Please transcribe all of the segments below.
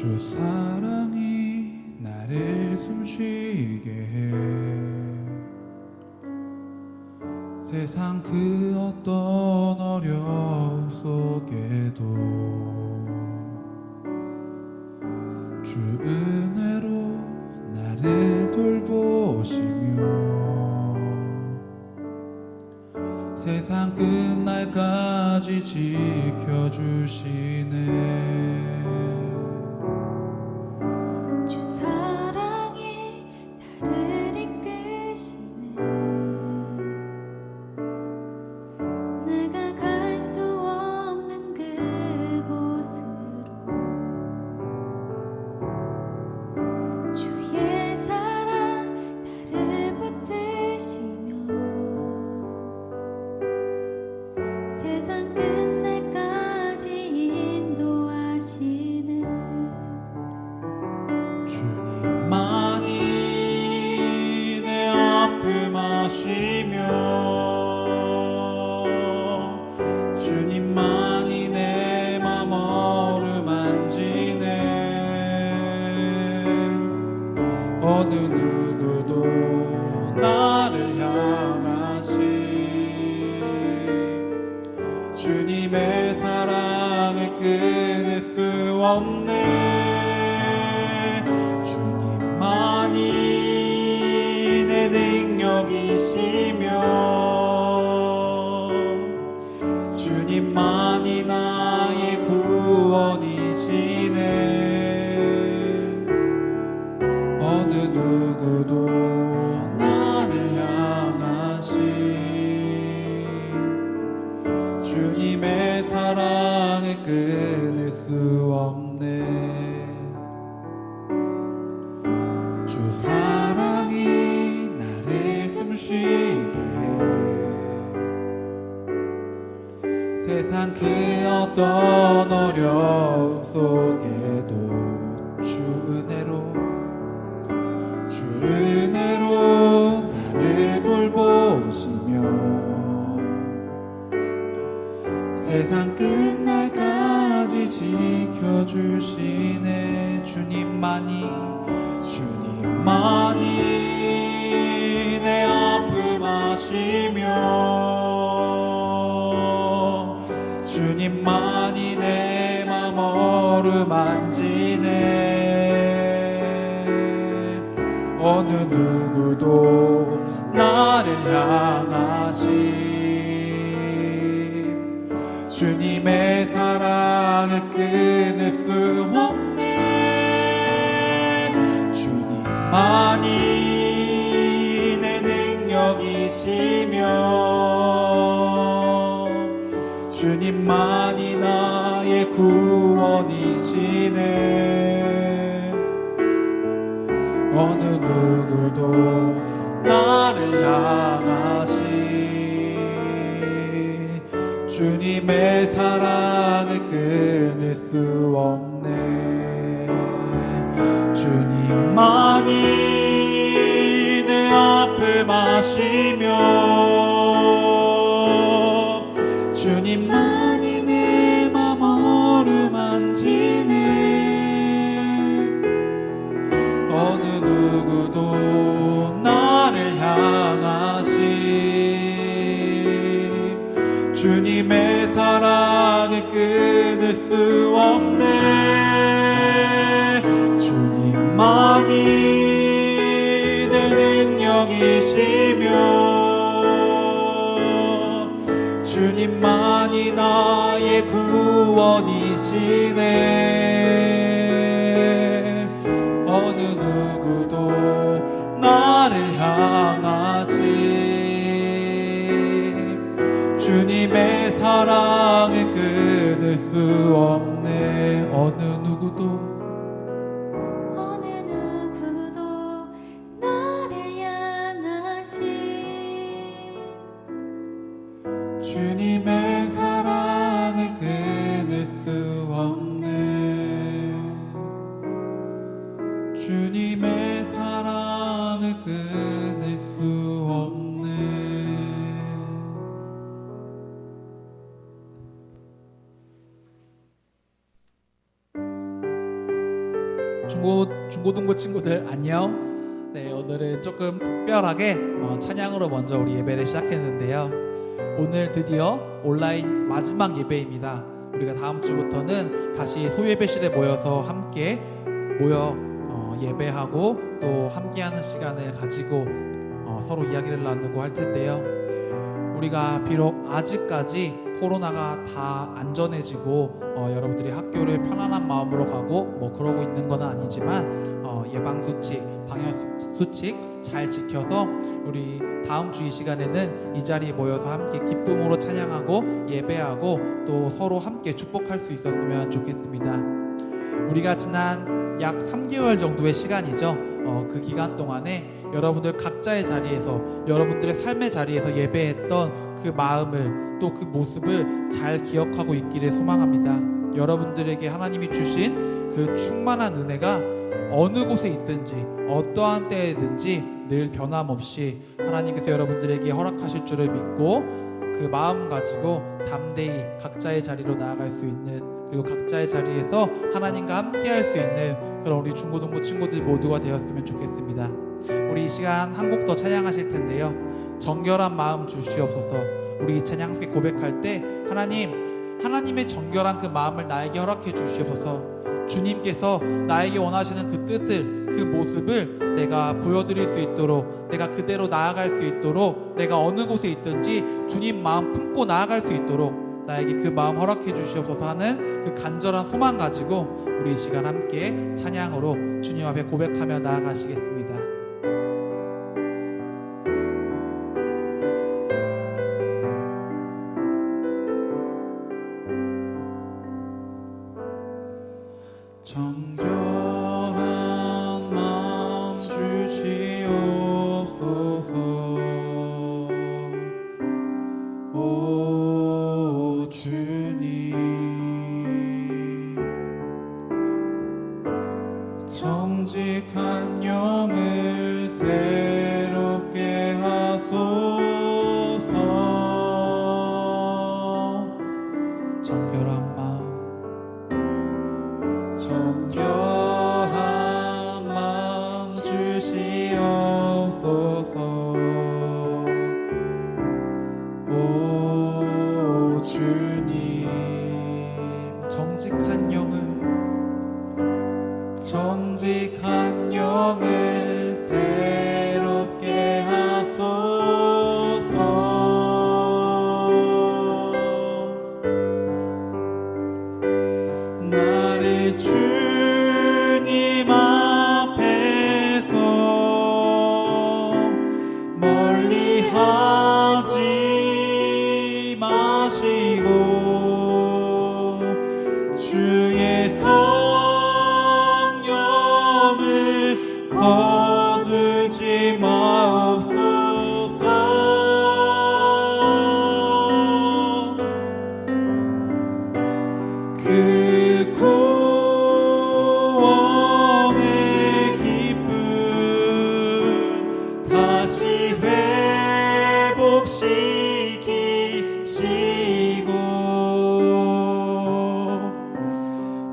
주 사랑이 나를 숨쉬게 해. 세상 그 어떤 어려움 속에도 주 은혜로 나를 돌보시며 세상 끝날까지 지켜주시네. 주 사랑이 나를 이끄시네. 내가 갈 수 없는 그곳으로 주의 사랑 나를 붙드시며 세상 끝날까지 인도하시네. 주님만이 내 아픔 아시며 주님만이 내 맘 어루만지네. 어느 누구도 나를 향하신 주님의 사랑을 끊을 수 없네. 주님만이 내 능력이시며 주님만이 나의 구원이시네. 어느 누구도 나를 향하신 주님의 사랑을 끊을 수 없네. 주 사랑이 나를 숨쉬게 해. 세상 그 어떤 어려움 속에도 주 은혜로 나를 돌보시며 세상 끝날까지 지켜주시네. 주님만이 내 아픔 아시며 주님만이 내 맘 어루만지네. 어느 누구도 나를 향하신 주님의 사랑을 끊을 수 없네. 주님만이 내 능력이시며 주님만이 나의 구원이시네. 어느 누구도 나를 향하신 주님의 사랑을 끊을 수 없네. 주님만이 내 아픔 아시며 주님만이 내 맘 어루만지네. 어느 누구도 나를 향하신 주님의 사랑을 끊을 수 없네. 주님만이 내 능력이시며 주님만이 나의 구원이시네. 어느 누구도 나를 향하신 주님의 사랑을 끊을 수 없네. 어느 누구도 나를 향하신 주님의 사랑을 끊을 수 없네. 주님의 사랑을 끊을 수 없네. 중고등부 친구들 안녕. 네, 오늘은 조금 특별하게 찬양으로 먼저 우리 예배를 시작했는데요. 오늘 드디어 온라인 마지막 예배입니다. 우리가 다음 주부터는 다시 소예배실에 모여서 함께 예배하고 또 함께하는 시간을 가지고 서로 이야기를 나누고 할 텐데요. 우리가 비록 아직까지 코로나가 다 안전해지고 여러분들이 학교를 편안한 마음으로 가고 그러고 있는 건 아니지만 예방수칙, 방역수칙 잘 지켜서 우리 다음 주 이 시간에는 이 자리에 모여서 함께 기쁨으로 찬양하고 예배하고 또 서로 함께 축복할 수 있었으면 좋겠습니다. 우리가 지난 약 3개월 정도의 시간이죠. 그 기간 동안에 여러분들 각자의 자리에서 여러분들의 삶의 자리에서 예배했던 그 마음을 또 그 모습을 잘 기억하고 있기를 소망합니다. 여러분들에게 하나님이 주신 그 충만한 은혜가 어느 곳에 있든지 어떠한 때에든지 늘 변함없이 하나님께서 여러분들에게 허락하실 줄을 믿고 그 마음 가지고 담대히 각자의 자리로 나아갈 수 있는, 그리고 각자의 자리에서 하나님과 함께 할 수 있는 그런 우리 중고등부 친구들 모두가 되었으면 좋겠습니다. 우리 이 시간 한 곡 더 찬양하실 텐데요. 정결한 마음 주시옵소서. 우리 이 찬양 함께 고백할 때 하나님의 정결한 그 마음을 나에게 허락해 주시옵소서. 주님께서 나에게 원하시는 그 뜻을, 그 모습을 내가 보여드릴 수 있도록, 내가 그대로 나아갈 수 있도록, 내가 어느 곳에 있든지 주님 마음 품고 나아갈 수 있도록 나에게 그 마음 허락해 주시옵소서 하는 그 간절한 소망 가지고 우리 이 시간 함께 찬양으로 주님 앞에 고백하며 나아가시겠습니다. 정결한 마음 주시옵소서. 오 주님, 정직한 영을 새롭게 하소서. 정결한 마음, 정결한 마음 주시옵소서. 오 주님, 정직한 영을 새롭게 하소서. 나를 주님 앞에서 멀리 하지 마시고 주의 성령을 거두지 마옵소서. 그 구원의 기쁨 다시 회복시키시고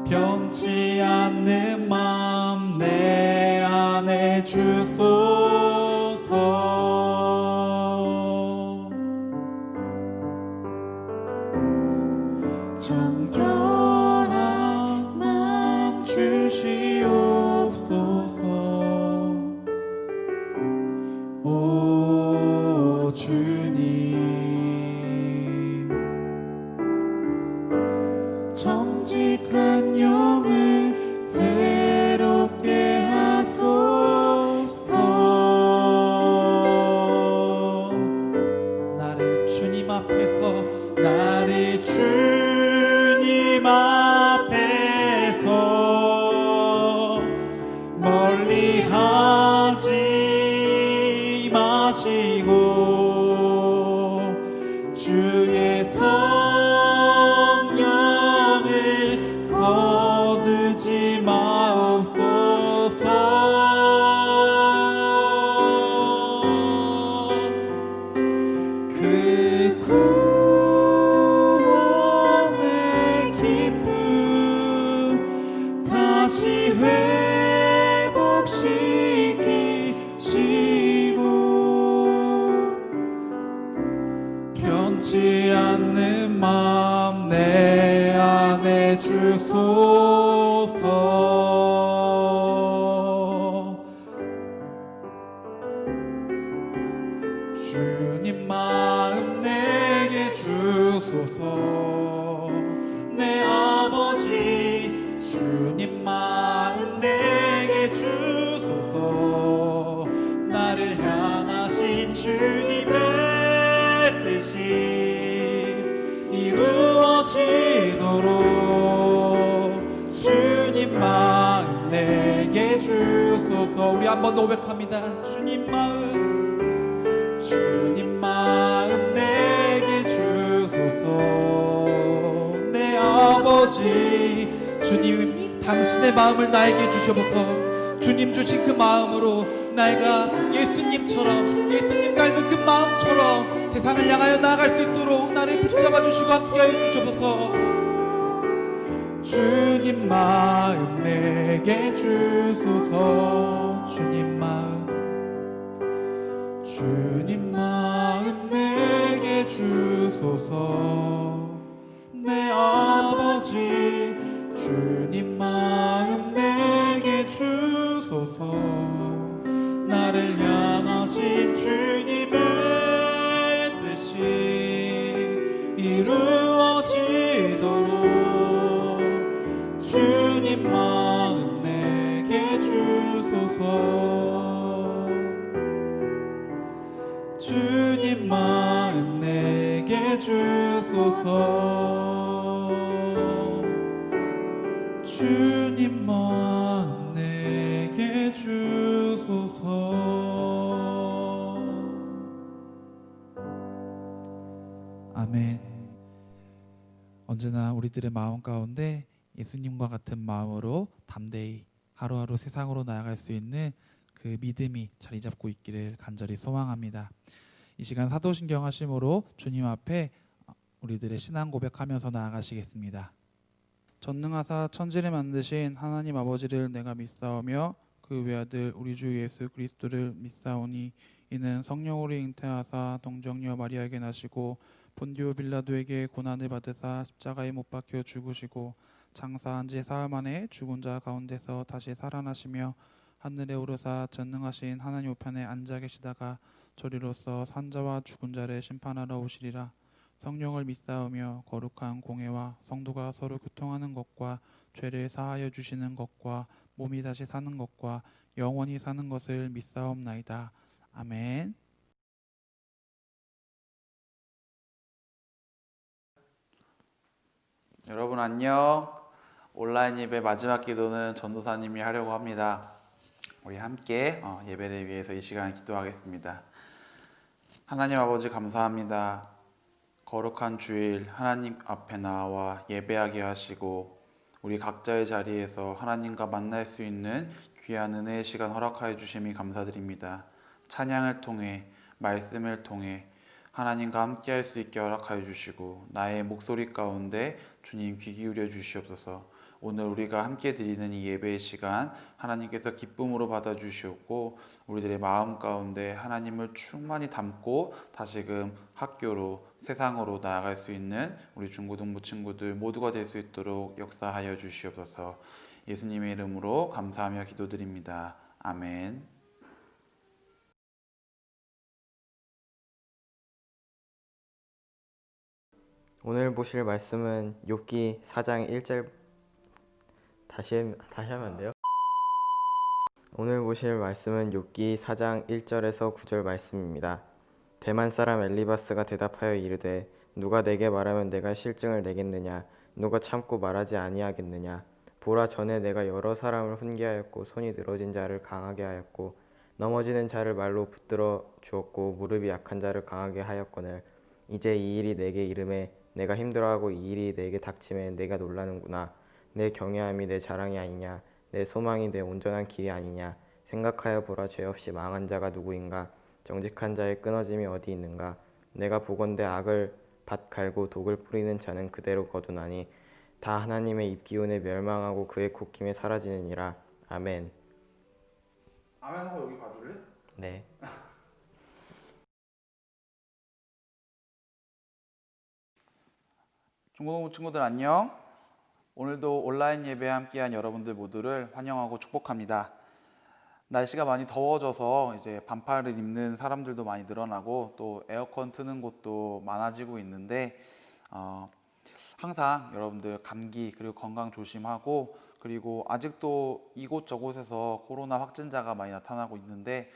변치 않는 마음 내 안에 주소서. 정결한 마음 주시옵소서. 오 주님, 정직한 영을 새롭게 하소서. 나를 주님 앞에서 나를 주님 앞에서 멀리 하지 마시고 주의 성령을 거두지 마옵소서. 그 구원의 기쁨 다시 내게 주소서. 우리 한 번 더 고백합니다. 주님 마음 내게 주소서. 내 아버지, 주님 당신의 마음을 나에게 주셔서 주님 주신 그 마음으로 나이가 예수님처럼, 예수님 닮은 그 마음처럼 세상을 향하여 나아갈 수 있도록 나를 붙잡아 주시고 함께하여 주셔서 주님 마음 내게 주소서. 주님 마음 내게 주소서. 내 아버지, 주님 마음 내게 주소서. 나를 향하신 주님의 뜻이 이루어지도록 주님 마음 내게 주소서. 주님 마음 내게 주소서. 주님 마음 내게 주소서. 아멘. 언제나 우리들의 마음 가운데 예수님과 같은 마음으로 담대히 하루하루 세상으로 나아갈 수 있는 그 믿음이 자리 잡고 있기를 간절히 소망합니다. 이 시간 사도신경 하심으로 주님 앞에 우리들의 신앙 고백하면서 나아가시겠습니다. 전능하사 천지를 만드신 하나님 아버지를 내가 믿사오며 그 외아들 우리 주 예수 그리스도를 믿사오니 이는 성령으로 잉태하사 동정녀 마리아에게 나시고 본디오 빌라도에게 고난을 받으사 십자가에 못 박혀 죽으시고 장사한 지 사흘 만에 죽은 자 가운데서 다시 살아나시며 하늘에 오르사 전능하신 하나님 우편에 앉아 계시다가 저리로서 산자와 죽은 자를 심판하러 오시리라. 성령을 믿사오며 거룩한 공회와 성도가 서로 교통하는 것과 죄를 사하여 주시는 것과 몸이 다시 사는 것과 영원히 사는 것을 믿사옵나이다. 아멘. 여러분 안녕. 온라인 예배 마지막 기도는 전도사님이 하려고 합니다. 우리 함께 예배를 위해서 이 시간에 기도하겠습니다. 하나님 아버지 감사합니다. 거룩한 주일 하나님 앞에 나와 예배하게 하시고 우리 각자의 자리에서 하나님과 만날 수 있는 귀한 은혜의 시간 허락하여 주심이 감사드립니다. 찬양을 통해 말씀을 통해 하나님과 함께 할 수 있게 허락하여 주시고 나의 목소리 가운데 주님 귀 기울여 주시옵소서. 오늘 우리가 함께 드리는 이 예배의 시간 하나님께서 기쁨으로 받아주시옵고 우리들의 마음 가운데 하나님을 충만히 담고 다시금 학교로 세상으로 나아갈 수 있는 우리 중고등부 친구들 모두가 될 수 있도록 역사하여 주시옵소서. 예수님의 이름으로 감사하며 기도드립니다. 아멘. 오늘 보실 말씀은 욥기 4장 1절 다시 하면 안 돼요? 오늘 보실 말씀은 욥기 4장 1절에서 9절 말씀입니다. 대만 사람 엘리바스가 대답하여 이르되 누가 내게 말하면 내가 실증을 내겠느냐 누가 참고 말하지 아니하겠느냐 보라 전에 내가 여러 사람을 훈계하였고 손이 늘어진 자를 강하게 하였고 넘어지는 자를 말로 붙들어 주었고 무릎이 약한 자를 강하게 하였거늘 이제 이 일이 내게 이름에 내가 힘들어하고 이 일이 내게 닥침에 내가 놀라는구나. 내 경외함이 내 자랑이 아니냐 내 소망이 내 온전한 길이 아니냐 생각하여 보라 죄 없이 망한 자가 누구인가 정직한 자의 끊어짐이 어디 있는가 내가 보건대 악을 밭 갈고 독을 뿌리는 자는 그대로 거두나니 다 하나님의 입기운에 멸망하고 그의 콧김에 사라지느니라. 아멘. 아멘 하고 여기 봐줄래? 네. 중고등부 친구들 안녕. 오늘도 온라인 예배에 함께한 여러분들 모두를 환영하고 축복합니다. 날씨가 많이 더워져서 이제 반팔을 입는 사람들도 많이 늘어나고 또 에어컨 트는 곳도 많아지고 있는데 항상 여러분들 감기 그리고 건강 조심하고 그리고 아직도 이곳저곳에서 코로나 확진자가 많이 나타나고 있는데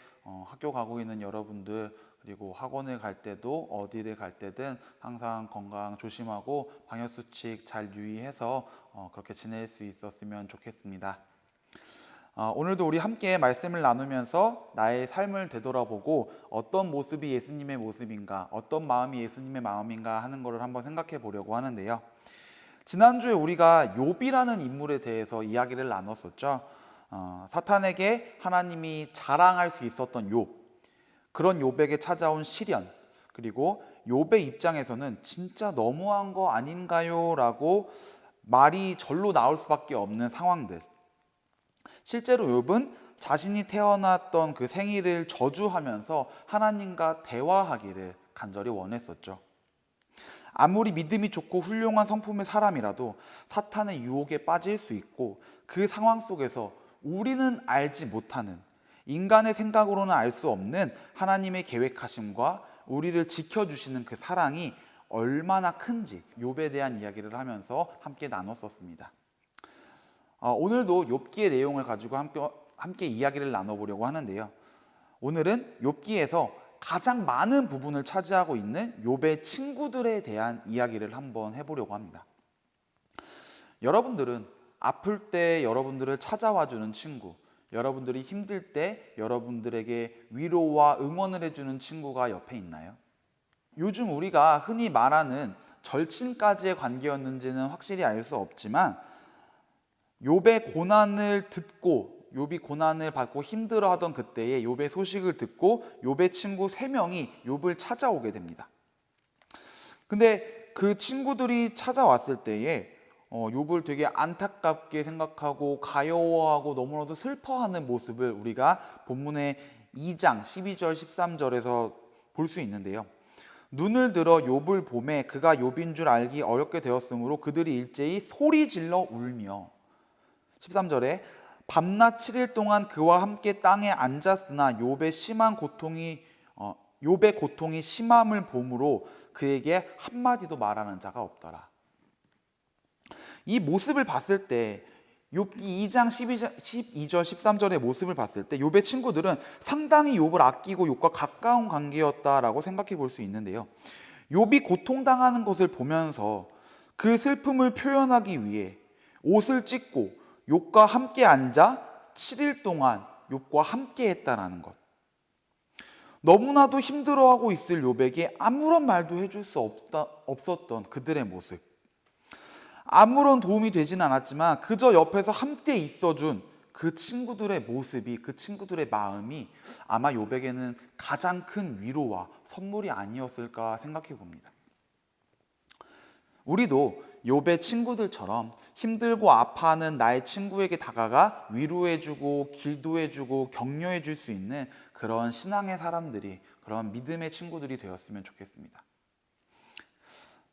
학교 가고 있는 여러분들 그리고 학원을 갈 때도 어디를 갈 때든 항상 건강 조심하고 방역수칙 잘 유의해서 그렇게 지낼 수 있었으면 좋겠습니다. 오늘도 우리 함께 말씀을 나누면서 나의 삶을 되돌아보고 어떤 모습이 예수님의 모습인가, 어떤 마음이 예수님의 마음인가 하는 것을 한번 생각해 보려고 하는데요. 지난주에 우리가 욥이라는 인물에 대해서 이야기를 나눴었죠. 사탄에게 하나님이 자랑할 수 있었던 욥, 그런 욥에게 찾아온 시련, 그리고 욥의 입장에서는 진짜 너무한 거 아닌가요? 라고 말이 절로 나올 수밖에 없는 상황들. 실제로 욥은 자신이 태어났던 그 생일을 저주하면서 하나님과 대화하기를 간절히 원했었죠. 아무리 믿음이 좋고 훌륭한 성품의 사람이라도 사탄의 유혹에 빠질 수 있고, 그 상황 속에서 우리는 알지 못하는, 인간의 생각으로는 알 수 없는 하나님의 계획하심과 우리를 지켜주시는 그 사랑이 얼마나 큰지 욥에 대한 이야기를 하면서 함께 나눴었습니다. 오늘도 욥기의 내용을 가지고 함께 이야기를 나눠보려고 하는데요. 오늘은 욥기에서 가장 많은 부분을 차지하고 있는 욥의 친구들에 대한 이야기를 한번 해보려고 합니다. 여러분들은 아플 때 여러분들을 찾아와주는 친구, 여러분들이 힘들 때 여러분들에게 위로와 응원을 해주는 친구가 옆에 있나요? 요즘 우리가 흔히 말하는 절친까지의 관계였는지는 확실히 알 수 없지만, 욥의 고난을 듣고, 욥이 고난을 받고 힘들어하던 그때에 욥의 소식을 듣고 욥의 친구 3명이 욥을 찾아오게 됩니다. 근데 그 친구들이 찾아왔을 때에 욥을 되게 안타깝게 생각하고 가여워하고 너무나도 슬퍼하는 모습을 우리가 본문의 2장 12절 13절에서 볼 수 있는데요. 눈을 들어 욥을 보매 그가 욥인 줄 알기 어렵게 되었으므로 그들이 일제히 소리 질러 울며, 13절에 밤낮 7일 동안 그와 함께 땅에 앉았으나 욥의 고통이 심함을 보므로 그에게 한마디도 말하는 자가 없더라. 이 모습을 봤을 때, 욥기 2장 12절 13절의 모습을 봤을 때 욥의 친구들은 상당히 욥을 아끼고 욥과 가까운 관계였다라고 생각해 볼 수 있는데요. 욥이 고통당하는 것을 보면서 그 슬픔을 표현하기 위해 옷을 찢고 욥과 함께 앉아 7일 동안 욥과 함께 했다라는 것. 너무나도 힘들어하고 있을 욥에게 아무런 말도 해줄 수 없었던 그들의 모습. 아무런 도움이 되진 않았지만 그저 옆에서 함께 있어준 그 친구들의 모습이, 그 친구들의 마음이 아마 욥에게는 가장 큰 위로와 선물이 아니었을까 생각해 봅니다. 우리도 욥의 친구들처럼 힘들고 아파하는 나의 친구에게 다가가 위로해주고 길도해주고 격려해줄 수 있는 그런 신앙의 사람들이, 그런 믿음의 친구들이 되었으면 좋겠습니다.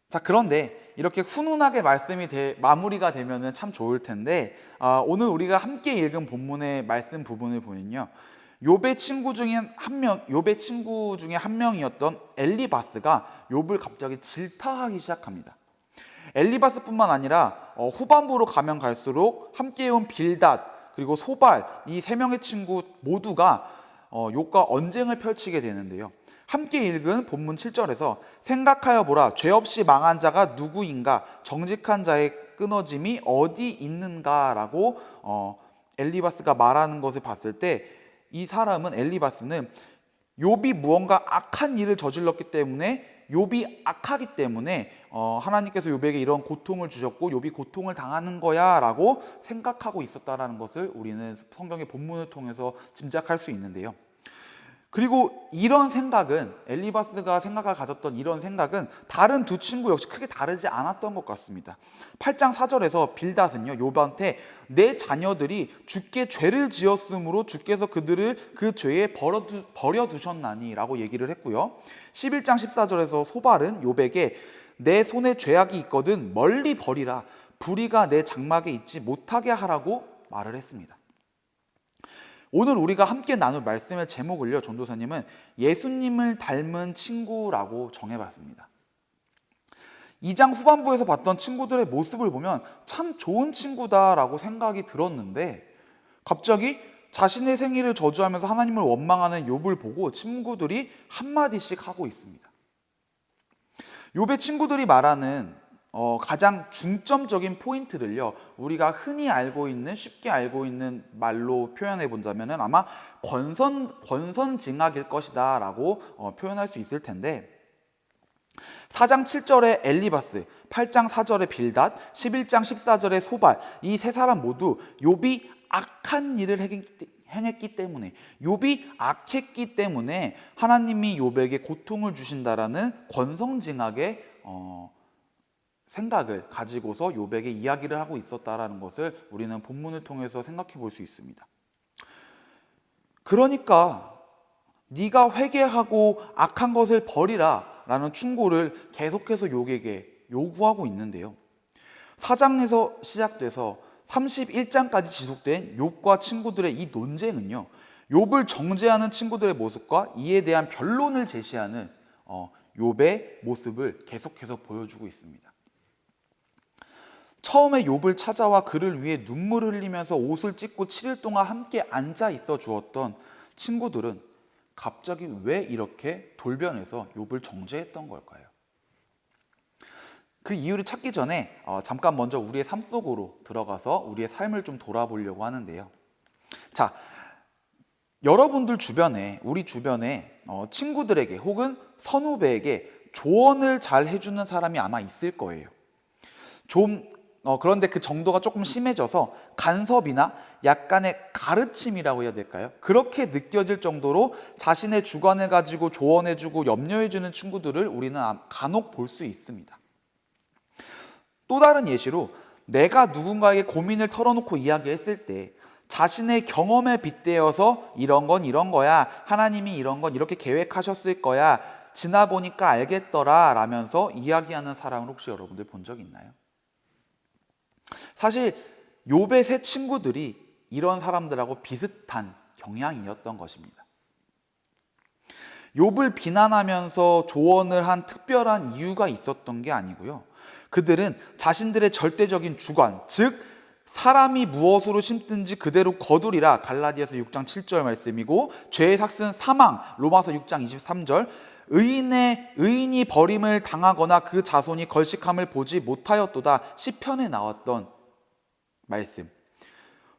자, 그런데 이렇게 훈훈하게 말씀이 마무리가 되면 참 좋을 텐데, 오늘 우리가 함께 읽은 본문의 말씀 부분을 보면요, 욥의 친구 중에 한 명이었던 엘리바스가 욥을 갑자기 질타하기 시작합니다. 엘리바스뿐만 아니라 후반부로 가면 갈수록 함께해온 빌닷 그리고 소발, 이 3명의 친구 모두가 욥과 언쟁을 펼치게 되는데요. 함께 읽은 본문 7절에서 생각하여 보라, 죄 없이 망한 자가 누구인가, 정직한 자의 끊어짐이 어디 있는가라고 엘리바스가 말하는 것을 봤을 때, 이 사람은, 엘리바스는 욥이 무언가 악한 일을 저질렀기 때문에, 욥이 악하기 때문에 하나님께서 욥에게 이런 고통을 주셨고 욥이 고통을 당하는 거야 라고 생각하고 있었다라는 것을 우리는 성경의 본문을 통해서 짐작할 수 있는데요. 그리고 이런 생각은, 엘리바스가 가졌던 이런 생각은 다른 두 친구 역시 크게 다르지 않았던 것 같습니다. 8장 4절에서 빌닷은요, 욥한테 내 자녀들이 주께 죄를 지었으므로 주께서 그들을 그 죄에 버려두셨나니 라고 얘기를 했고요. 11장 14절에서 소발은 욥에게 내 손에 죄악이 있거든 멀리 버리라, 불의가 내 장막에 있지 못하게 하라고 말을 했습니다. 오늘 우리가 함께 나눌 말씀의 제목을요, 전도사님은 예수님을 닮은 친구라고 정해봤습니다. 2장 후반부에서 봤던 친구들의 모습을 보면 참 좋은 친구다라고 생각이 들었는데, 갑자기 자신의 생일을 저주하면서 하나님을 원망하는 욥을 보고 친구들이 한마디씩 하고 있습니다. 욥의 친구들이 말하는 가장 중점적인 포인트를요, 우리가 흔히 알고 있는, 쉽게 알고 있는 말로 표현해 본다면은 아마 권선징악일 것이다 라고 표현할 수 있을 텐데, 4장 7절의 엘리바스, 8장 4절의 빌닷, 11장 14절의 소발, 이 세 사람 모두 욥이 악한 일을 행했기 때문에, 욥이 악했기 때문에 하나님이 욥에게 고통을 주신다라는 권선징악의 생각을 가지고서 욥에게 이야기를 하고 있었다라는 것을 우리는 본문을 통해서 생각해 볼 수 있습니다. 그러니까 네가 회개하고 악한 것을 버리라 라는 충고를 계속해서 욥에게 요구하고 있는데요, 4장에서 시작돼서 31장까지 지속된 욥과 친구들의 이 논쟁은요, 욥을 정죄하는 친구들의 모습과 이에 대한 변론을 제시하는 욥의 모습을 계속해서 보여주고 있습니다. 처음에 욥을 찾아와 그를 위해 눈물을 흘리면서 옷을 찢고 7일 동안 함께 앉아 있어 주었던 친구들은 갑자기 왜 이렇게 돌변해서 욥을 정죄했던 걸까요? 그 이유를 찾기 전에 잠깐 먼저 우리의 삶 속으로 들어가서 우리의 삶을 좀 돌아보려고 하는데요. 자, 여러분들 주변에, 우리 주변에 친구들에게 혹은 선후배에게 조언을 잘 해주는 사람이 아마 있을 거예요. 그런데 그 정도가 조금 심해져서 간섭이나 약간의 가르침이라고 해야 될까요? 그렇게 느껴질 정도로 자신의 주관을 가지고 조언해주고 염려해주는 친구들을 우리는 간혹 볼 수 있습니다. 또 다른 예시로, 내가 누군가에게 고민을 털어놓고 이야기했을 때 자신의 경험에 빗대어서 이런 건 이런 거야, 하나님이 이런 건 이렇게 계획하셨을 거야, 지나보니까 알겠더라 라면서 이야기하는 사람을 혹시 여러분들 본 적 있나요? 사실 욥의 세 친구들이 이런 사람들하고 비슷한 경향이었던 것입니다. 욥을 비난하면서 조언을 한 특별한 이유가 있었던 게 아니고요, 그들은 자신들의 절대적인 주관, 즉 사람이 무엇으로 심든지 그대로 거두리라, 갈라디아서 6장 7절 말씀이고, 죄의 삭은 사망, 로마서 6장 23절, 의인이 버림을 당하거나 그 자손이 걸식함을 보지 못하였도다, 시편에 나왔던 말씀.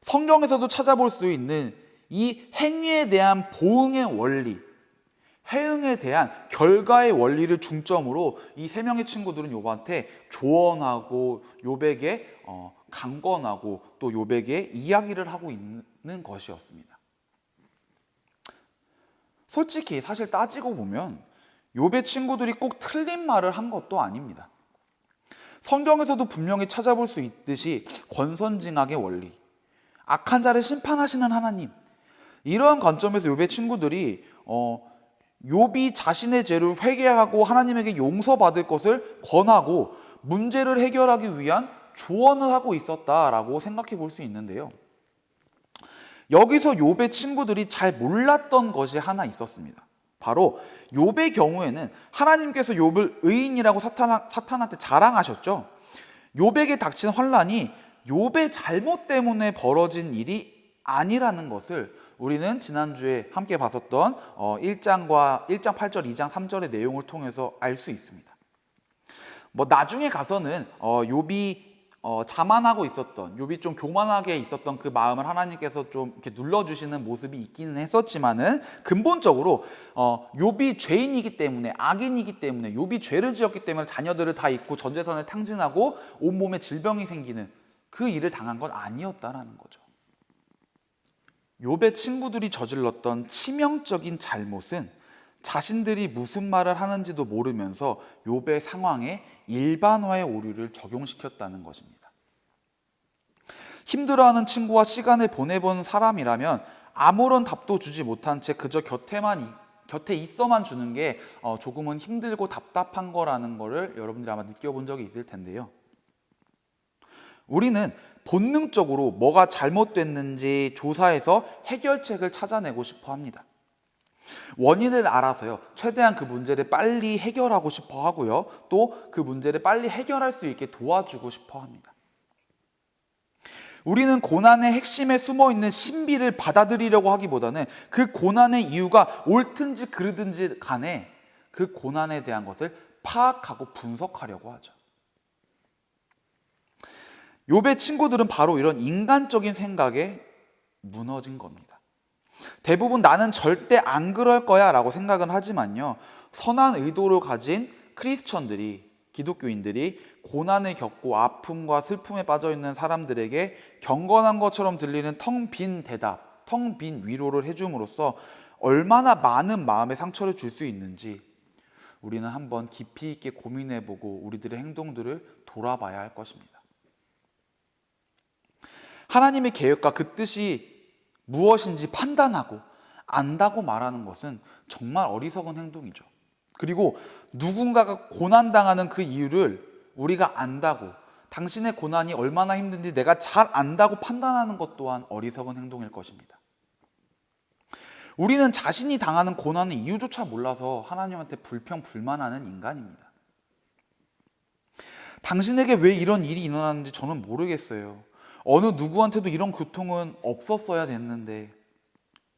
성경에서도 찾아볼 수 있는 이 행위에 대한 보응의 원리, 해응에 대한 결과의 원리를 중점으로 이 세 명의 친구들은 욥한테 조언하고 욥에게 강권하고 또 욥에게 이야기를 하고 있는 것이었습니다. 솔직히 사실 따지고 보면 욥의 친구들이 꼭 틀린 말을 한 것도 아닙니다. 성경에서도 분명히 찾아볼 수 있듯이 권선징악의 원리, 악한 자를 심판하시는 하나님, 이러한 관점에서 욥의 친구들이 욥이 자신의 죄를 회개하고 하나님에게 용서받을 것을 권하고 문제를 해결하기 위한 조언을 하고 있었다라고 생각해 볼 수 있는데요, 여기서 욥의 친구들이 잘 몰랐던 것이 하나 있었습니다. 바로 욥의 경우에는 하나님께서 욥을 의인이라고 사탄한테 자랑하셨죠. 욥에게 닥친 환난이 욥의 잘못 때문에 벌어진 일이 아니라는 것을 우리는 지난주에 함께 봤었던 1장 8절, 2장 3절의 내용을 통해서 알 수 있습니다. 나중에 가서는 욥이 자만하고 있었던, 욥이 좀 교만하게 있었던 그 마음을 하나님께서 좀 이렇게 눌러주시는 모습이 있기는 했었지만은, 근본적으로 욥이 죄인이기 때문에, 악인이기 때문에, 욥이 죄를 지었기 때문에 자녀들을 다 잃고 전재산을 탕진하고 온몸에 질병이 생기는 그 일을 당한 건 아니었다라는 거죠. 욥의 친구들이 저질렀던 치명적인 잘못은 자신들이 무슨 말을 하는지도 모르면서 욥의 상황에 일반화의 오류를 적용시켰다는 것입니다. 힘들어하는 친구와 시간을 보내본 사람이라면 아무런 답도 주지 못한 채 그저 곁에 있어만 주는 게 조금은 힘들고 답답한 거라는 거를 여러분들이 아마 느껴본 적이 있을 텐데요, 우리는 본능적으로 뭐가 잘못됐는지 조사해서 해결책을 찾아내고 싶어 합니다. 원인을 알아서요, 최대한 그 문제를 빨리 해결하고 싶어 하고요, 또 그 문제를 빨리 해결할 수 있게 도와주고 싶어 합니다. 우리는 고난의 핵심에 숨어있는 신비를 받아들이려고 하기보다는 그 고난의 이유가 옳든지 그르든지 간에 그 고난에 대한 것을 파악하고 분석하려고 하죠. 욥의 친구들은 바로 이런 인간적인 생각에 무너진 겁니다. 대부분 나는 절대 안 그럴 거야 라고 생각은 하지만요, 선한 의도를 가진 크리스천들이, 기독교인들이 고난을 겪고 아픔과 슬픔에 빠져있는 사람들에게 경건한 것처럼 들리는 텅 빈 대답, 텅 빈 위로를 해줌으로써 얼마나 많은 마음의 상처를 줄 수 있는지 우리는 한번 깊이 있게 고민해보고 우리들의 행동들을 돌아봐야 할 것입니다. 하나님의 계획과 그 뜻이 무엇인지 판단하고 안다고 말하는 것은 정말 어리석은 행동이죠. 그리고 누군가가 고난당하는 그 이유를 우리가 안다고, 당신의 고난이 얼마나 힘든지 내가 잘 안다고 판단하는 것 또한 어리석은 행동일 것입니다. 우리는 자신이 당하는 고난의 이유조차 몰라서 하나님한테 불평불만하는 인간입니다. 당신에게 왜 이런 일이 일어났는지 저는 모르겠어요. 어느 누구한테도 이런 고통은 없었어야 됐는데,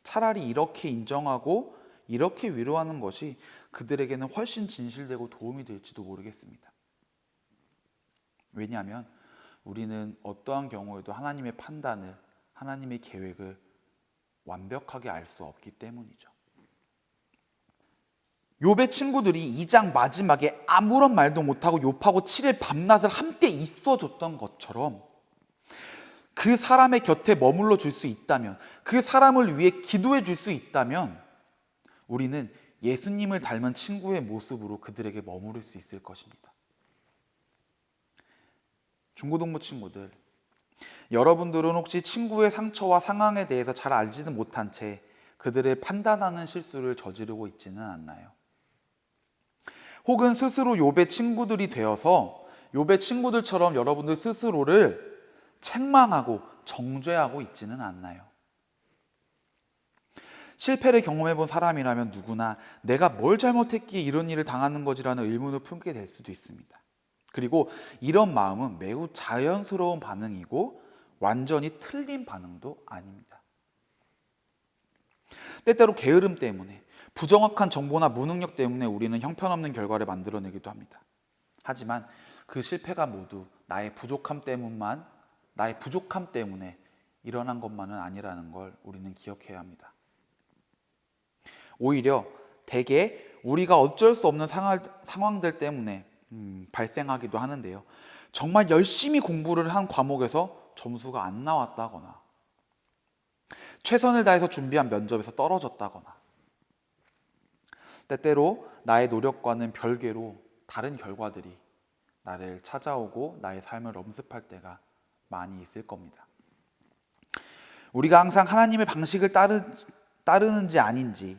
차라리 이렇게 인정하고 이렇게 위로하는 것이 그들에게는 훨씬 진실되고 도움이 될지도 모르겠습니다. 왜냐하면 우리는 어떠한 경우에도 하나님의 판단을, 하나님의 계획을 완벽하게 알 수 없기 때문이죠. 욥의 친구들이 2장 마지막에 아무런 말도 못하고 욥하고 7일 밤낮을 함께 있어줬던 것처럼 그 사람의 곁에 머물러 줄 수 있다면, 그 사람을 위해 기도해 줄 수 있다면 우리는 예수님을 닮은 친구의 모습으로 그들에게 머무를 수 있을 것입니다. 중고등부 친구들, 여러분들은 혹시 친구의 상처와 상황에 대해서 잘 알지는 못한 채 그들을 판단하는 실수를 저지르고 있지는 않나요? 혹은 스스로 욥의 친구들이 되어서 욥의 친구들처럼 여러분들 스스로를 책망하고 정죄하고 있지는 않나요? 실패를 경험해 본 사람이라면 누구나 내가 뭘 잘못했기에 이런 일을 당하는 거지라는 의문을 품게 될 수도 있습니다. 그리고 이런 마음은 매우 자연스러운 반응이고 완전히 틀린 반응도 아닙니다. 때때로 게으름 때문에, 부정확한 정보나 무능력 때문에 우리는 형편없는 결과를 만들어내기도 합니다. 하지만 그 실패가 모두 나의 부족함 때문에 일어난 것만은 아니라는 걸 우리는 기억해야 합니다. 오히려 대개 우리가 어쩔 수 없는 상황들 때문에 발생하기도 하는데요. 정말 열심히 공부를 한 과목에서 점수가 안 나왔다거나, 최선을 다해서 준비한 면접에서 떨어졌다거나, 때때로 나의 노력과는 별개로 다른 결과들이 나를 찾아오고 나의 삶을 엄습할 때가 많이 있을 겁니다. 우리가 항상 하나님의 방식을 따르는지 아닌지,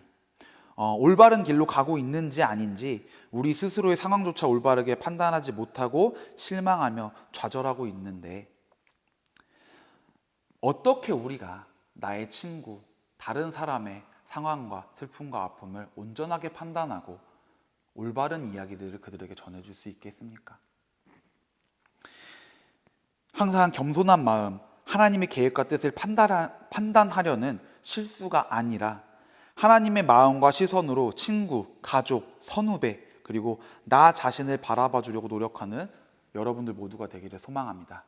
올바른 길로 가고 있는지 아닌지 우리 스스로의 상황조차 올바르게 판단하지 못하고 실망하며 좌절하고 있는데, 어떻게 우리가 나의 친구, 다른 사람의 상황과 슬픔과 아픔을 온전하게 판단하고 올바른 이야기들을 그들에게 전해줄 수 있겠습니까? 항상 겸손한 마음, 하나님의 계획과 뜻을 판단하려는 실수가 아니라 하나님의 마음과 시선으로 친구, 가족, 선후배, 그리고 나 자신을 바라봐 주려고 노력하는 여러분들 모두가 되기를 소망합니다.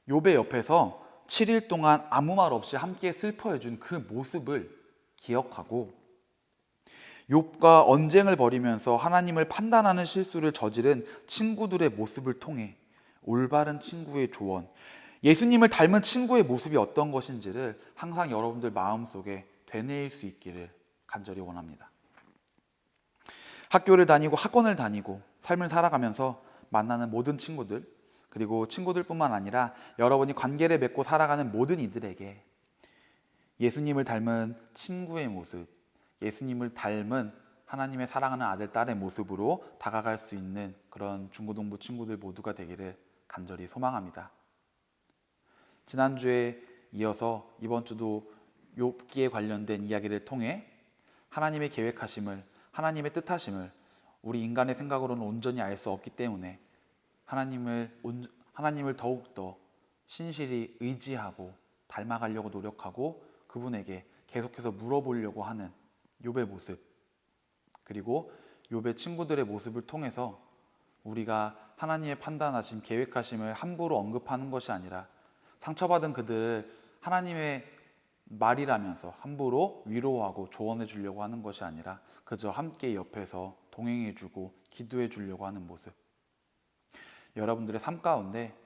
욥의 옆에서 7일 동안 아무 말 없이 함께 슬퍼해 준 그 모습을 기억하고, 욥과 언쟁을 벌이면서 하나님을 판단하는 실수를 저지른 친구들의 모습을 통해 올바른 친구의 조언, 예수님을 닮은 친구의 모습이 어떤 것인지를 항상 여러분들 마음속에 되뇌일 수 있기를 간절히 원합니다. 학교를 다니고 학원을 다니고 삶을 살아가면서 만나는 모든 친구들, 그리고 친구들뿐만 아니라 여러분이 관계를 맺고 살아가는 모든 이들에게 예수님을 닮은 친구의 모습, 예수님을 닮은 하나님의 사랑하는 아들, 딸의 모습으로 다가갈 수 있는 그런 중고등부 친구들 모두가 되기를 간절히 소망합니다. 지난주에 이어서 이번 주도 욥기에 관련된 이야기를 통해 하나님의 계획하심을, 하나님의 뜻하심을 우리 인간의 생각으로는 온전히 알 수 없기 때문에 하나님을 더욱더 신실히 의지하고 닮아가려고 노력하고 그분에게 계속해서 물어보려고 하는 욥의 모습, 그리고 욥의 친구들의 모습을 통해서 우리가 하나님의 판단하심, 계획하심을 함부로 언급하는 것이 아니라 상처받은 그들을 하나님의 말이라면서 함부로 위로하고 조언해 주려고 하는 것이 아니라 그저 함께 옆에서 동행해 주고 기도해 주려고 하는 모습. 여러분들의 삶 가운데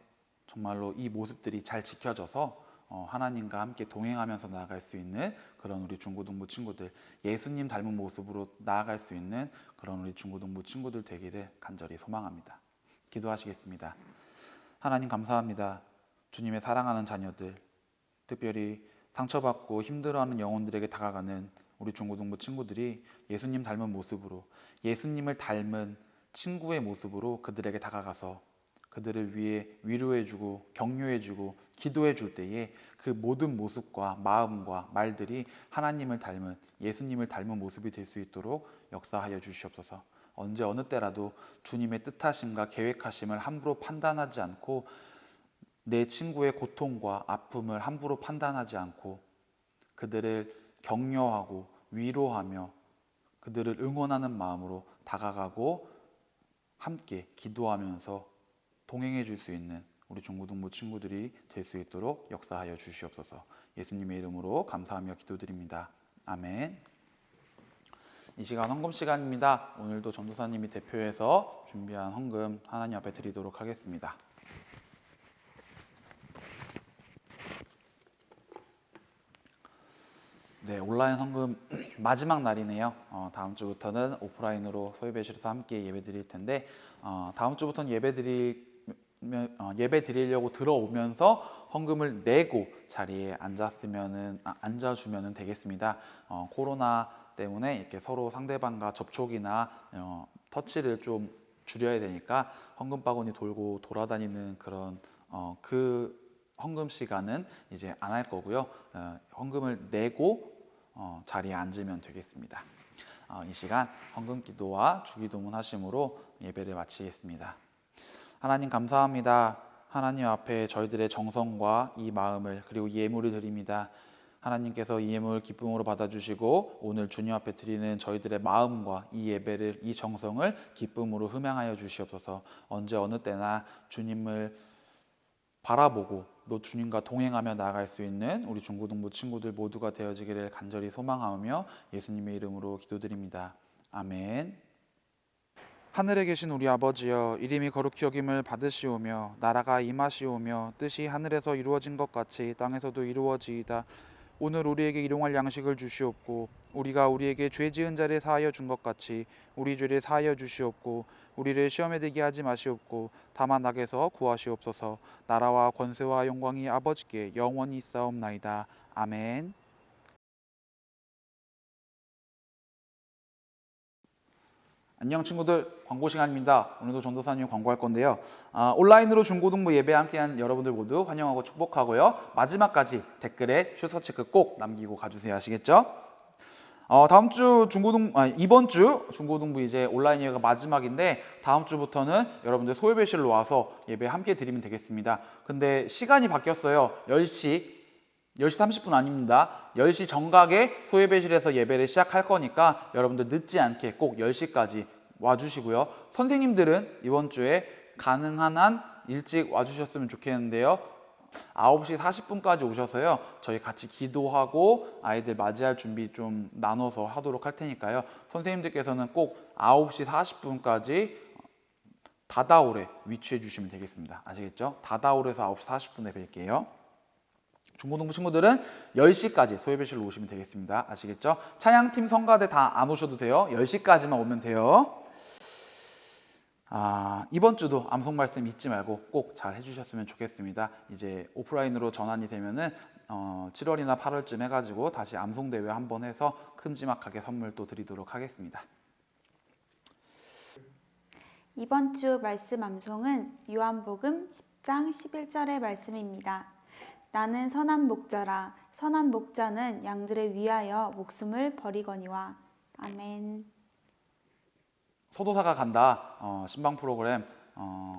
정말로 이 모습들이 잘 지켜져서 하나님과 함께 동행하면서 나아갈 수 있는 그런 우리 중고등부 친구들, 예수님 닮은 모습으로 나아갈 수 있는 그런 우리 중고등부 친구들 되기를 간절히 소망합니다. 기도하시겠습니다. 하나님 감사합니다. 주님의 사랑하는 자녀들, 특별히 상처받고 힘들어하는 영혼들에게 다가가는 우리 중고등부 친구들이 예수님 닮은 모습으로, 예수님을 닮은 친구의 모습으로 그들에게 다가가서 그들을 위해 위로해주고 격려해주고 기도해줄 때에 그 모든 모습과 마음과 말들이 하나님을 닮은, 예수님을 닮은 모습이 될 수 있도록 역사하여 주시옵소서. 언제 어느 때라도 주님의 뜻하심과 계획하심을 함부로 판단하지 않고 내 친구의 고통과 아픔을 함부로 판단하지 않고 그들을 격려하고 위로하며 그들을 응원하는 마음으로 다가가고 함께 기도하면서 동행해 줄 수 있는 우리 중고등부 친구들이 될 수 있도록 역사하여 주시옵소서. 예수님의 이름으로 감사하며 기도드립니다. 아멘. 이 시간 헌금 시간입니다. 오늘도 전도사님이 대표해서 준비한 헌금 하나님 앞에 드리도록 하겠습니다. 네, 온라인 헌금 마지막 날이네요. 다음 주부터는 오프라인으로 소예배실에서 함께 예배 드릴 텐데 다음 주부터는 예배 드리려고 들어오면서 헌금을 내고 자리에 앉아주면 되겠습니다. 코로나 때문에 이렇게 서로 상대방과 접촉이나 터치를 좀 줄여야 되니까 헌금 바구니 돌고 돌아다니는 그런 그 헌금 시간은 이제 안 할 거고요. 헌금을 내고 자리에 앉으면 되겠습니다. 이 시간 헌금 기도와 주기도문 하심으로 예배를 마치겠습니다. 하나님 감사합니다. 하나님 앞에 저희들의 정성과 이 마음을 그리고 이 예물을 드립니다. 하나님께서 이 예물 기쁨으로 받아주시고 오늘 주님 앞에 드리는 저희들의 마음과 이 예배를, 이 정성을 기쁨으로 흠양하여 주시옵소서. 언제 어느 때나 주님을 바라보고 또 주님과 동행하며 나아갈 수 있는 우리 중고등부 친구들 모두가 되어지기를 간절히 소망하며 예수님의 이름으로 기도드립니다. 아멘. 하늘에 계신 우리 아버지여, 이름이 거룩히 여김을 받으시오며 나라가 임하시오며 뜻이 하늘에서 이루어진 것 같이 땅에서도 이루어지이다. 오늘 우리에게 일용할 양식을 주시옵고 우리가 우리에게 죄 지은 자를 사하여 준 것 같이 우리 죄를 사하여 주시옵고 우리를 시험에 들게 하지 마시옵고 다만 악에서 구하시옵소서. 나라와 권세와 영광이 아버지께 영원히 있사옵나이다. 아멘. 안녕 친구들, 광고 시간입니다. 오늘도 전도사님 광고할 건데요. 온라인으로 중고등부 예배 함께한 여러분들 모두 환영하고 축복하고요. 마지막까지 댓글에 슈퍼체크 꼭 남기고 가주세요. 아시겠죠? 이번 주 중고등부 이제 온라인 예배가 마지막인데 다음 주부터는 여러분들 소예배실로 와서 예배 함께 드리면 되겠습니다. 근데 시간이 바뀌었어요. 10시 30분 아닙니다. 10시 정각에 소예배실에서 예배를 시작할 거니까 여러분들 늦지 않게 꼭 10시까지 와주시고요. 선생님들은 이번 주에 가능한 한 일찍 와주셨으면 좋겠는데요. 9시 40분까지 오셔서요. 저희 같이 기도하고 아이들 맞이할 준비 좀 나눠서 하도록 할 테니까요. 선생님들께서는 꼭 9시 40분까지 다다홀에 위치해 주시면 되겠습니다. 아시겠죠? 다다홀에서 9시 40분에 뵐게요. 중고등부 친구들은 10시까지 소예배실로 오시면 되겠습니다. 아시겠죠? 찬양팀 성가대 다 안 오셔도 돼요. 10시까지만 오면 돼요. 이번 주도 암송 말씀 잊지 말고 꼭 잘 해주셨으면 좋겠습니다. 이제 오프라인으로 전환이 되면은 7월이나 8월쯤 해가지고 다시 암송 대회 한번 해서 큼지막하게 선물 또 드리도록 하겠습니다. 이번 주 말씀 암송은 요한복음 10장 11절의 말씀입니다. 나는 선한 목자라. 선한 목자는 양들을 위하여 목숨을 버리거니와. 아멘. 소도사가 간다 신방 프로그램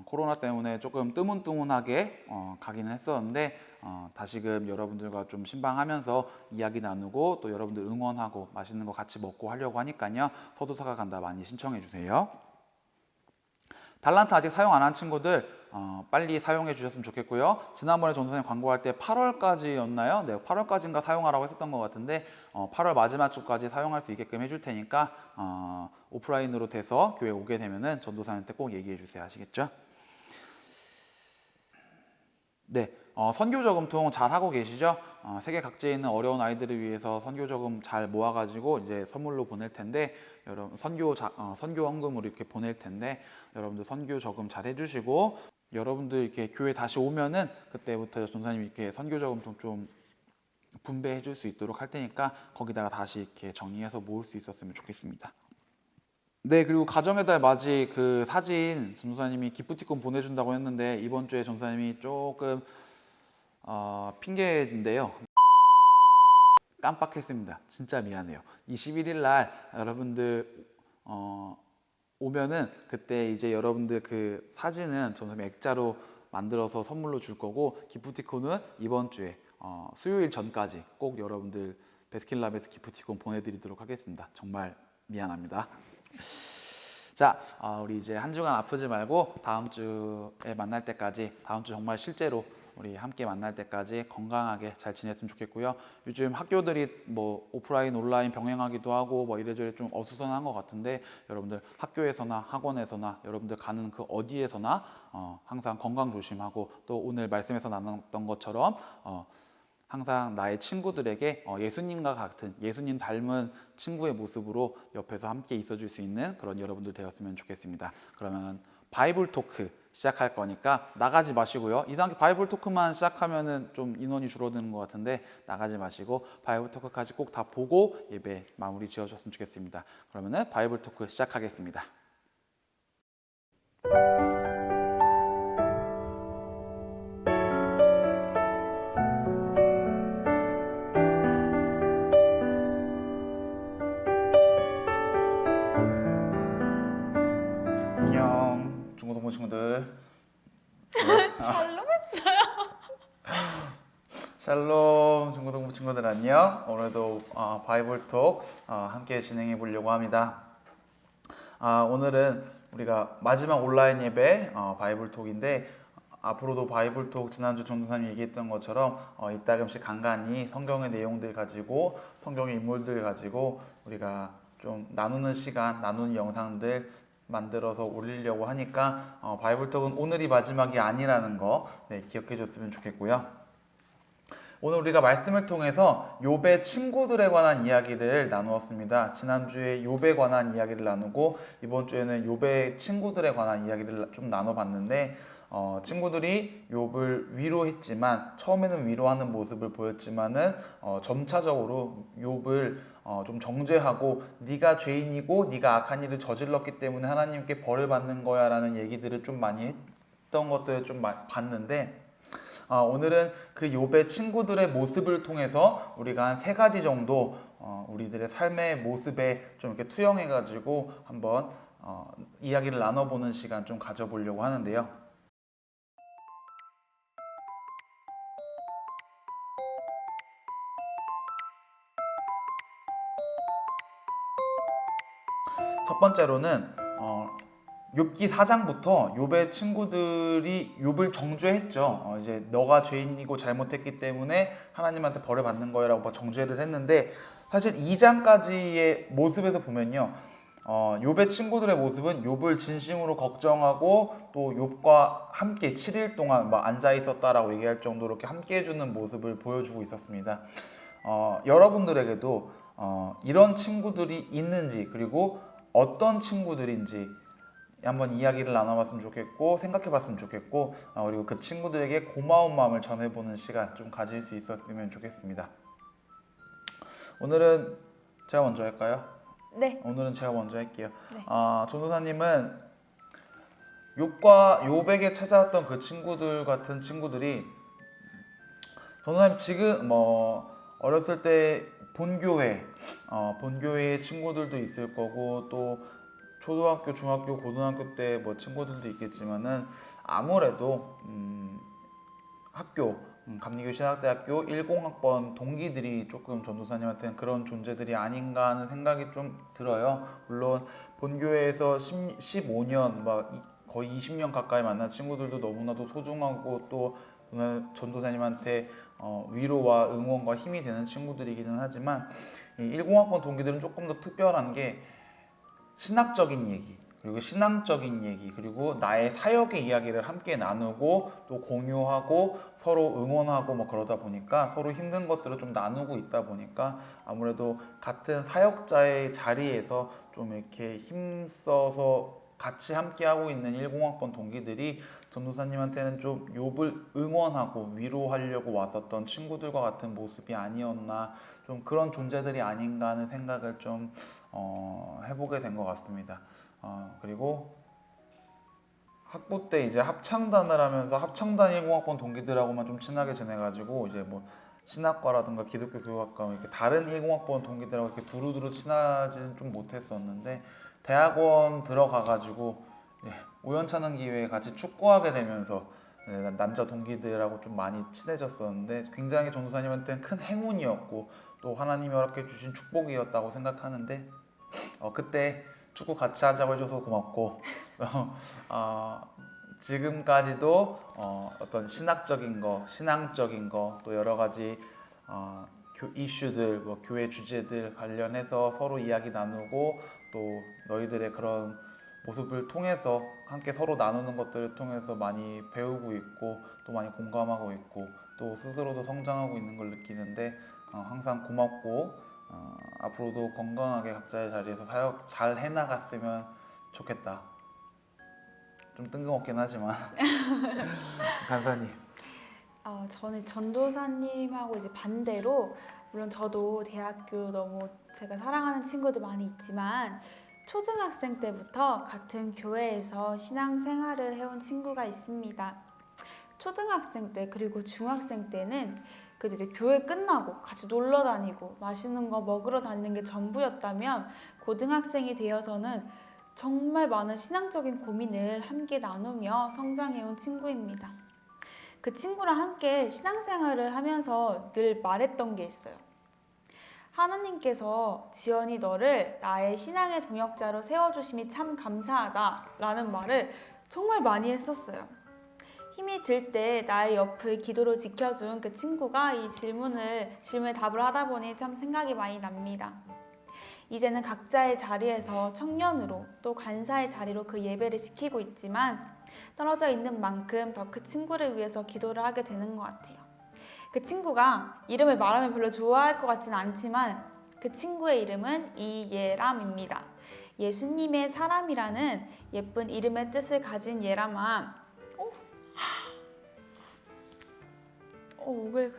코로나 때문에 조금 뜨문뜨문하게 가기는 했었는데 다시금 여러분들과 좀 신방하면서 이야기 나누고 또 여러분들 응원하고 맛있는 거 같이 먹고 하려고 하니까요. 소도사가 간다 많이 신청해 주세요. 달란트 아직 사용 안 한 친구들 빨리 사용해 주셨으면 좋겠고요. 지난번에 전도사님 광고할 때 8월까지였나요? 네, 8월까지인가 사용하라고 했었던 것 같은데 8월 마지막 주까지 사용할 수 있게끔 해줄 테니까 오프라인으로 돼서 교회 오게 되면은 전도사님한테 꼭 얘기해 주세요. 아시겠죠? 네, 선교 저금통 잘 하고 계시죠? 세계 각지에 있는 어려운 아이들을 위해서 선교 저금 잘 모아가지고 이제 선물로 보낼 텐데, 여러분 선교 헌금으로 이렇게 보낼 텐데, 여러분들 선교 저금 잘 해주시고, 여러분들 이렇게 교회 다시 오면은 그때부터 전사님이 이렇게 선교 저금통 좀 분배해 줄 수 있도록 할 테니까 거기다가 다시 이렇게 정리해서 모을 수 있었으면 좋겠습니다. 네, 그리고 가정의 달 맞이 그 사진 전도사님이 기프티콘 보내준다고 했는데 이번 주에 전도사님이 조금 핑계인데요. 깜빡했습니다. 진짜 미안해요. 21일 날 여러분들 오면은 그때 이제 여러분들 그 사진은 전도사님이 액자로 만들어서 선물로 줄 거고, 기프티콘은 이번 주에 수요일 전까지 꼭 여러분들 베스킨라빈스 기프티콘 보내드리도록 하겠습니다. 정말 미안합니다. 자, 우리 이제 한 주간 아프지 말고 다음 주에 만날 때까지, 다음 주 정말 실제로 우리 함께 만날 때까지 건강하게 잘 지냈으면 좋겠고요. 요즘 학교들이 뭐 오프라인, 온라인 병행하기도 하고 뭐 이래저래 좀 어수선한 것 같은데, 여러분들 학교에서나 학원에서나 여러분들 가는 그 어디에서나 항상 건강 조심하고, 또 오늘 말씀에서 나눴던 것처럼 항상 나의 친구들에게 예수님과 같은, 예수님 닮은 친구의 모습으로 옆에서 함께 있어줄 수 있는 그런 여러분들 되었으면 좋겠습니다. 그러면 바이블 토크 시작할 거니까 나가지 마시고요. 이상하게 바이블 토크만 시작하면은 좀 인원이 줄어드는 것 같은데 나가지 마시고 바이블 토크까지 꼭 다 보고 예배 마무리 지어줬으면 좋겠습니다. 그러면은 바이블 토크 시작하겠습니다. 안녕, 중고등부 친구들. 샬롬 중고등부 친구들 안녕. 오늘도 바이블톡 함께 진행해 보려고 합니다. 오늘은 우리가 마지막 온라인 예배 바이블톡인데, 앞으로도 바이블톡 지난주 전도사님이 얘기했던 것처럼 이따금씩 간간히 성경의 내용들 가지고, 성경의 인물들 가지고 우리가 좀 나누는 시간, 나누는 영상들 만들어서 올리려고 하니까 바이블톡은 오늘이 마지막이 아니라는 거 기억해 줬으면 좋겠고요. 오늘 우리가 말씀을 통해서 욥의 친구들에 관한 이야기를 나누었습니다. 지난주에 욥에 관한 이야기를 나누고, 이번 주에는 욥의 친구들에 관한 이야기를 좀 나눠봤는데, 친구들이 욥을 위로했지만, 처음에는 위로하는 모습을 보였지만은 점차적으로 욥을 좀 정죄하고, 네가 죄인이고 네가 악한 일을 저질렀기 때문에 하나님께 벌을 받는 거야 라는 얘기들을 좀 많이 했던 것들을 좀 봤는데, 오늘은 그 욥의 친구들의 모습을 통해서 우리가 한 3가지 정도 우리들의 삶의 모습에 좀 이렇게 투영해가지고 한번 이야기를 나눠보는 시간 좀 가져보려고 하는데요. 첫 번째로는 욥기 4장부터 욥의 친구들이 욥을 정죄했죠. 이제 너가 죄인이고 잘못했기 때문에 하나님한테 벌을 받는 거라고 정죄를 했는데, 사실 2장까지의 모습에서 보면요, 욥의 친구들의 모습은 욥을 진심으로 걱정하고 또 욥과 함께 7일 동안 앉아 있었다라고 얘기할 정도로 이렇게 함께 해주는 모습을 보여주고 있었습니다. 여러분들에게도 이런 친구들이 있는지, 그리고 어떤 친구들인지 한번 이야기를 나눠봤으면 좋겠고, 생각해봤으면 좋겠고, 그리고 그 친구들에게 고마운 마음을 전해보는 시간 좀 가질 수 있었으면 좋겠습니다. 오늘은 제가 먼저 할까요? 네. 오늘은 제가 먼저 할게요. 네. 전도사님은 욥에게 찾아왔던 그 친구들 같은 친구들이, 전도사님 지금 어렸을 때 본교회의 친구들도 있을 거고, 또 초등학교, 중학교, 고등학교 때 친구들도 있겠지만은, 아무래도 학교 감리교 신학대학교 10학번 동기들이 조금 전도사님한테는 그런 존재들이 아닌가 하는 생각이 좀 들어요. 물론 본교회에서 15년 거의 20년 가까이 만난 친구들도 너무나도 소중하고 또 전도사님한테 위로와 응원과 힘이 되는 친구들이기는 하지만 이 10학번 동기들은 조금 더 특별한 게 신학적인 얘기 그리고 신앙적인 얘기 그리고 나의 사역의 이야기를 함께 나누고 또 공유하고 서로 응원하고 뭐 그러다 보니까 서로 힘든 것들을 좀 나누고 있다 보니까 아무래도 같은 사역자의 자리에서 좀 이렇게 힘써서 같이 함께하고 있는 10학번 동기들이 전도사님한테는 좀 욥을 응원하고 위로하려고 왔었던 친구들과 같은 모습이 아니었나 좀 그런 존재들이 아닌가 하는 생각을 좀 해보게 된 것 같습니다. 그리고 학부 때 이제 합창단을 하면서 합창단 10학번 동기들하고만 좀 친하게 지내가지고 이제 뭐 신학과라든가 기독교 교육학과 이렇게 다른 10학번 동기들하고 이렇게 두루두루 친하지는 좀 못했었는데 대학원 들어가가지고 우연찮은 기회에 같이 축구하게 되면서 남자 동기들하고 좀 많이 친해졌었는데 굉장히 전도사님한테는 큰 행운이었고 또 하나님이 허락해 주신 축복이었다고 생각하는데 그때 축구 같이 하자고 해줘서 고맙고 지금까지도 어떤 신학적인 거, 신앙적인 거 또 여러 가지 이슈들, 뭐 교회 주제들 관련해서 서로 이야기 나누고 또 너희들의 그런 모습을 통해서 함께 서로 나누는 것들을 통해서 많이 배우고 있고 또 많이 공감하고 있고 또 스스로도 성장하고 있는 걸 느끼는데 항상 고맙고 앞으로도 건강하게 각자의 자리에서 사역 잘 해나갔으면 좋겠다. 좀 뜬금없긴 하지만 간사님. 저는 전도사님하고 이제 반대로 물론 저도 대학교 너무 제가 사랑하는 친구들 많이 있지만 초등학생 때부터 같은 교회에서 신앙생활을 해온 친구가 있습니다. 초등학생 때 그리고 중학생 때는 그 이제 교회 끝나고 같이 놀러 다니고 맛있는 거 먹으러 다니는 게 전부였다면 고등학생이 되어서는 정말 많은 신앙적인 고민을 함께 나누며 성장해온 친구입니다. 그 친구랑 함께 신앙생활을 하면서 늘 말했던 게 있어요. 하나님께서 지연이 너를 나의 신앙의 동역자로 세워주심이 참 감사하다 라는 말을 정말 많이 했었어요. 힘이 들 때 나의 옆을 기도로 지켜준 그 친구가 이 질문에 답을 하다 보니 참 생각이 많이 납니다. 이제는 각자의 자리에서 청년으로 또 간사의 자리로 그 예배를 지키고 있지만 떨어져 있는 만큼 더 그 친구를 위해서 기도를 하게 되는 것 같아요. 그 친구가 이름을 말하면 별로 좋아할 것 같지는 않지만 그 친구의 이름은 이예람입니다. 예수님의 사람이라는 예쁜 이름의 뜻을 가진 예람아. 왜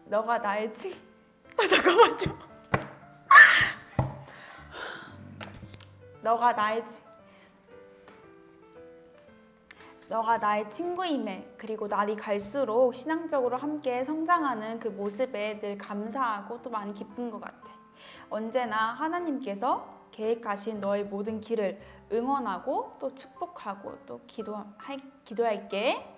너가 나의 잠깐만요. 너가 나의 친구임에 그리고 날이 갈수록 신앙적으로 함께 성장하는 그 모습에 늘 감사하고 또 많이 기쁜 것 같아. 언제나 하나님께서 계획하신 너의 모든 길을 응원하고 또 축복하고 또 기도할게.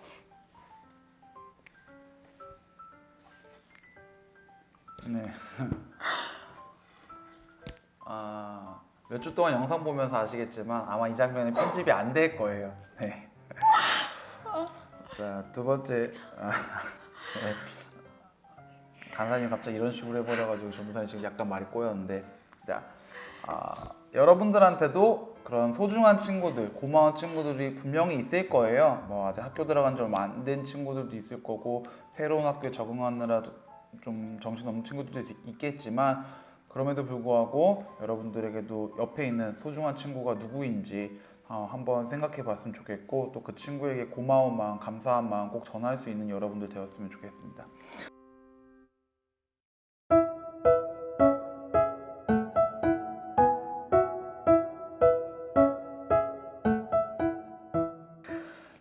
네. 몇 주 동안 영상 보면서 아시겠지만 아마 이 장면이 편집이 안 될 거예요. 네. 자, 두 번째 네. 간사님 갑자기 이런 식으로 해버려가지고 전도사님 지금 약간 말이 꼬였는데 자, 여러분들한테도 그런 소중한 친구들, 고마운 친구들이 분명히 있을 거예요. 뭐 아직 학교 들어간 지 얼마 안 된 친구들도 있을 거고 새로운 학교에 적응하느라 좀 정신없는 친구들도 있겠지만 그럼에도 불구하고 여러분들에게도 옆에 있는 소중한 친구가 누구인지 한번 생각해 봤으면 좋겠고 또 그 친구에게 고마운 마음, 감사한 마음 꼭 전할 수 있는 여러분들 되었으면 좋겠습니다.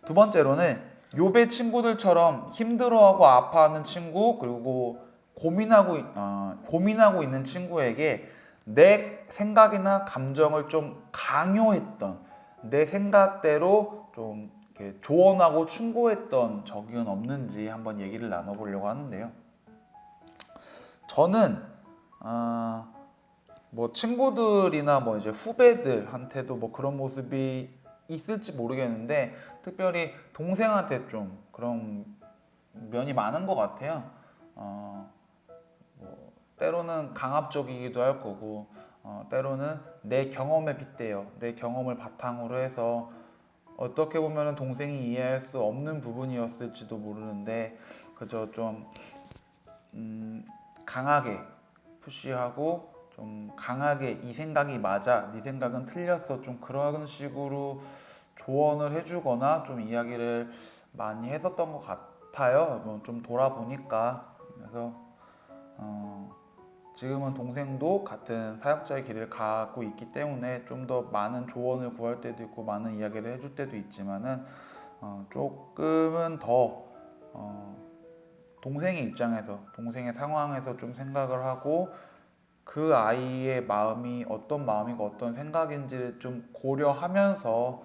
두 번째로는 욥의 친구들처럼 힘들어하고 아파하는 친구 그리고 고민하고 있는 친구에게 내 생각이나 감정을 좀 강요했던 내 생각대로 좀 이렇게 조언하고 충고했던 적은 없는지 한번 얘기를 나눠보려고 하는데요. 저는 뭐 친구들이나 뭐 이제 후배들한테도 뭐 그런 모습이 있을지 모르겠는데 특별히 동생한테 좀 그런 면이 많은 것 같아요. 뭐 때로는 강압적이기도 할 거고 때로는 내 경험에 빗대어 내 경험을 바탕으로 해서 어떻게 보면 동생이 이해할 수 없는 부분이었을지도 모르는데 그저 좀 강하게 푸시하고 좀 강하게 이 생각이 맞아, 네 생각은 틀렸어, 좀 그런 식으로 조언을 해주거나 좀 이야기를 많이 했었던 것 같아요. 뭐 좀 돌아보니까. 그래서 지금은 동생도 같은 사역자의 길을 가고 있기 때문에 좀 더 많은 조언을 구할 때도 있고 많은 이야기를 해줄 때도 있지만은 조금은 더 동생의 입장에서 동생의 상황에서 좀 생각을 하고 그 아이의 마음이 어떤 마음이고 어떤 생각인지를 좀 고려하면서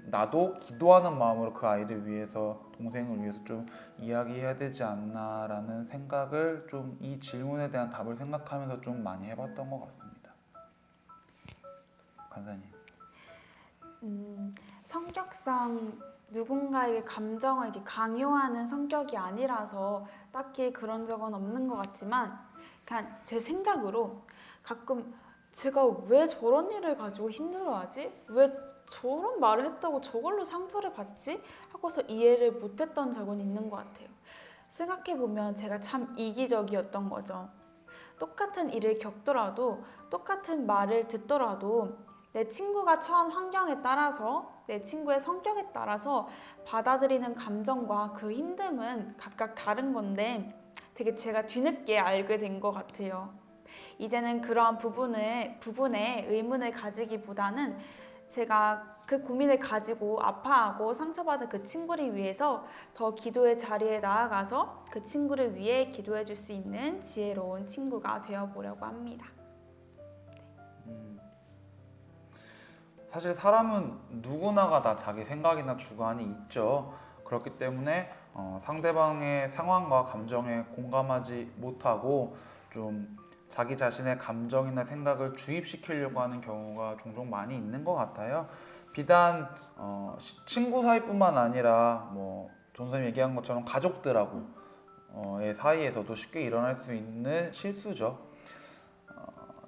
나도 기도하는 마음으로 그 아이를 위해서 동생을 위해서 좀 이야기해야 되지 않나라는 생각을 좀 이 질문에 대한 답을 생각하면서 좀 많이 해봤던 것 같습니다. 간사님. 성격상 누군가에게 감정을 이렇게 강요하는 성격이 아니라서 딱히 그런 적은 없는 것 같지만 그냥 제 생각으로 가끔 제가 왜 저런 일을 가지고 힘들어하지? 왜 저런 말을 했다고 저걸로 상처를 받지? 하고서 이해를 못했던 적은 있는 것 같아요. 생각해보면 제가 참 이기적이었던 거죠. 똑같은 일을 겪더라도 똑같은 말을 듣더라도 내 친구가 처한 환경에 따라서 내 친구의 성격에 따라서 받아들이는 감정과 그 힘듦은 각각 다른 건데 되게 제가 뒤늦게 알게 된 것 같아요. 이제는 그러한 부분에 의문을 가지기보다는 제가 그 고민을 가지고 아파하고 상처받은 그 친구를 위해서 더 기도의 자리에 나아가서 그 친구를 위해 기도해 줄 수 있는 지혜로운 친구가 되어보려고 합니다. 사실 사람은 누구나가 다 자기 생각이나 주관이 있죠. 그렇기 때문에 상대방의 상황과 감정에 공감하지 못하고 좀 자기 자신의 감정이나 생각을 주입시키려고 하는 경우가 종종 많이 있는 것 같아요. 비단 친구 사이뿐만 아니라 뭐 전선생님 얘기한 것처럼 가족들하고의 사이에서도 쉽게 일어날 수 있는 실수죠.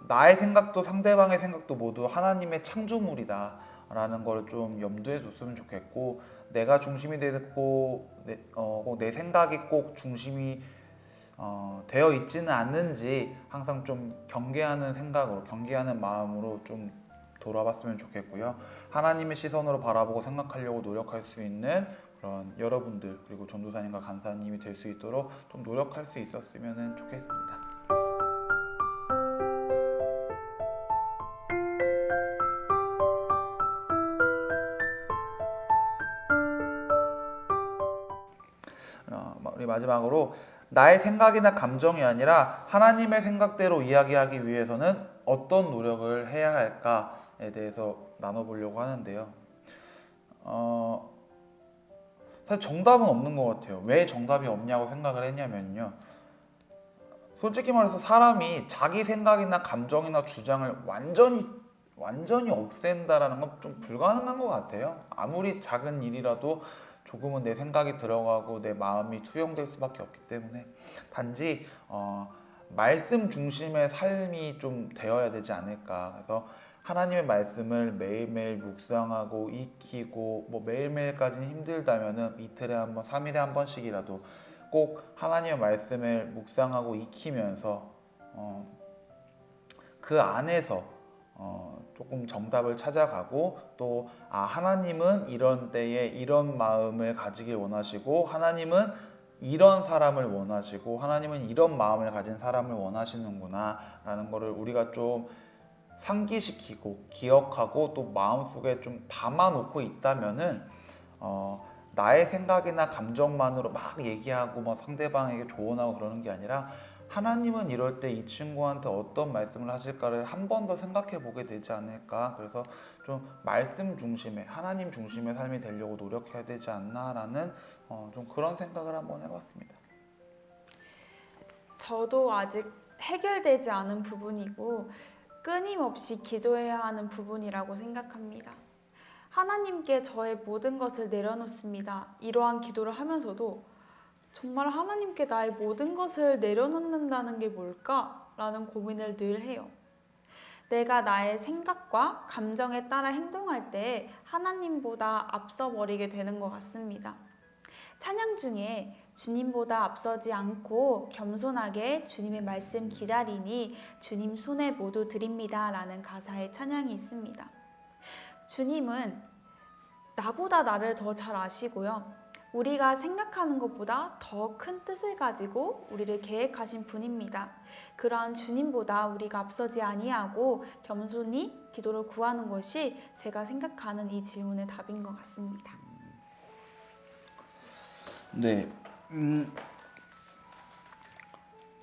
나의 생각도 상대방의 생각도 모두 하나님의 창조물이다 라는 걸 좀 염두에 뒀으면 좋겠고 내가 중심이 되고 내 생각이 꼭 중심이 되어 있지는 않는지 항상 좀 경계하는 생각으로 경계하는 마음으로 좀 돌아봤으면 좋겠고요. 하나님의 시선으로 바라보고 생각하려고 노력할 수 있는 그런 여러분들 그리고 전도사님과 간사님이 될 수 있도록 좀 노력할 수 있었으면 좋겠습니다. 우리 마지막으로 나의 생각이나 감정이 아니라 하나님의 생각대로 이야기하기 위해서는 어떤 노력을 해야 할까에 대해서 나눠보려고 하는데요. 사실 정답은 없는 것 같아요. 왜 정답이 없냐고 생각을 했냐면요. 솔직히 말해서 사람이 자기 생각이나 감정이나 주장을 완전히 없앤다라는 건 좀 불가능한 것 같아요. 아무리 작은 일이라도 조금은 내 생각이 들어가고 내 마음이 투영될 수밖에 없기 때문에 단지 말씀 중심의 삶이 좀 되어야 되지 않을까. 그래서 하나님의 말씀을 매일매일 묵상하고 익히고 뭐 매일매일까지는 힘들다면은 이틀에 한 번, 3일에 한 번씩이라도 꼭 하나님의 말씀을 묵상하고 익히면서 그 안에서 조금 정답을 찾아가고 또 하나님은 이런 때에 이런 마음을 가지길 원하시고 하나님은 이런 사람을 원하시고 하나님은 이런 마음을 가진 사람을 원하시는구나 라는 거를 우리가 좀 상기시키고 기억하고 또 마음속에 좀 담아놓고 있다면은 나의 생각이나 감정만으로 막 얘기하고 막 상대방에게 조언하고 그러는 게 아니라 하나님은 이럴 때 이 친구한테 어떤 말씀을 하실까를 한 번 더 생각해 보게 되지 않을까. 그래서 좀 말씀 중심의 하나님 중심의 삶이 되려고 노력해야 되지 않나라는 좀 그런 생각을 한번 해봤습니다. 저도 아직 해결되지 않은 부분이고 끊임없이 기도해야 하는 부분이라고 생각합니다. 하나님께 저의 모든 것을 내려놓습니다. 이러한 기도를 하면서도 정말 하나님께 나의 모든 것을 내려놓는다는 게 뭘까? 라는 고민을 늘 해요. 내가 나의 생각과 감정에 따라 행동할 때 하나님보다 앞서버리게 되는 것 같습니다. 찬양 중에 주님보다 앞서지 않고 겸손하게 주님의 말씀 기다리니 주님 손에 모두 드립니다 라는 가사의 찬양이 있습니다. 주님은 나보다 나를 더 잘 아시고요. 우리가 생각하는 것보다 더 큰 뜻을 가지고 우리를 계획하신 분입니다. 그러한 주님보다 우리가 앞서지 아니하고 겸손히 기도를 구하는 것이 제가 생각하는 이 질문의 답인 것 같습니다. 네,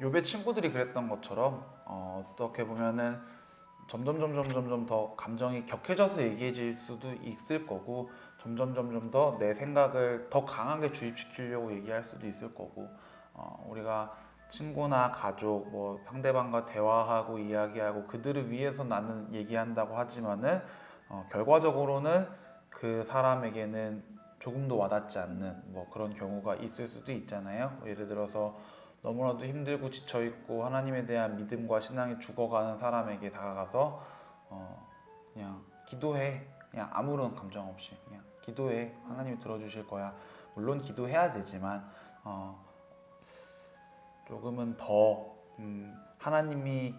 요배 친구들이 그랬던 것처럼 어떻게 보면은 점점 더 감정이 격해져서 얘기해질 수도 있을 거고 점점 더 내 생각을 더 강하게 주입시키려고 얘기할 수도 있을 거고 우리가 친구나 가족 뭐 상대방과 대화하고 이야기하고 그들을 위해서 나는 얘기한다고 하지만은 결과적으로는 그 사람에게는 조금도 와닿지 않는 뭐 그런 경우가 있을 수도 있잖아요. 예를 들어서 너무나도 힘들고 지쳐있고 하나님에 대한 믿음과 신앙이 죽어가는 사람에게 다가가서 그냥 기도해, 그냥 아무런 감정 없이 그냥 기도해, 하나님이 들어주실 거야. 물론 기도해야 되지만 조금은 더 하나님이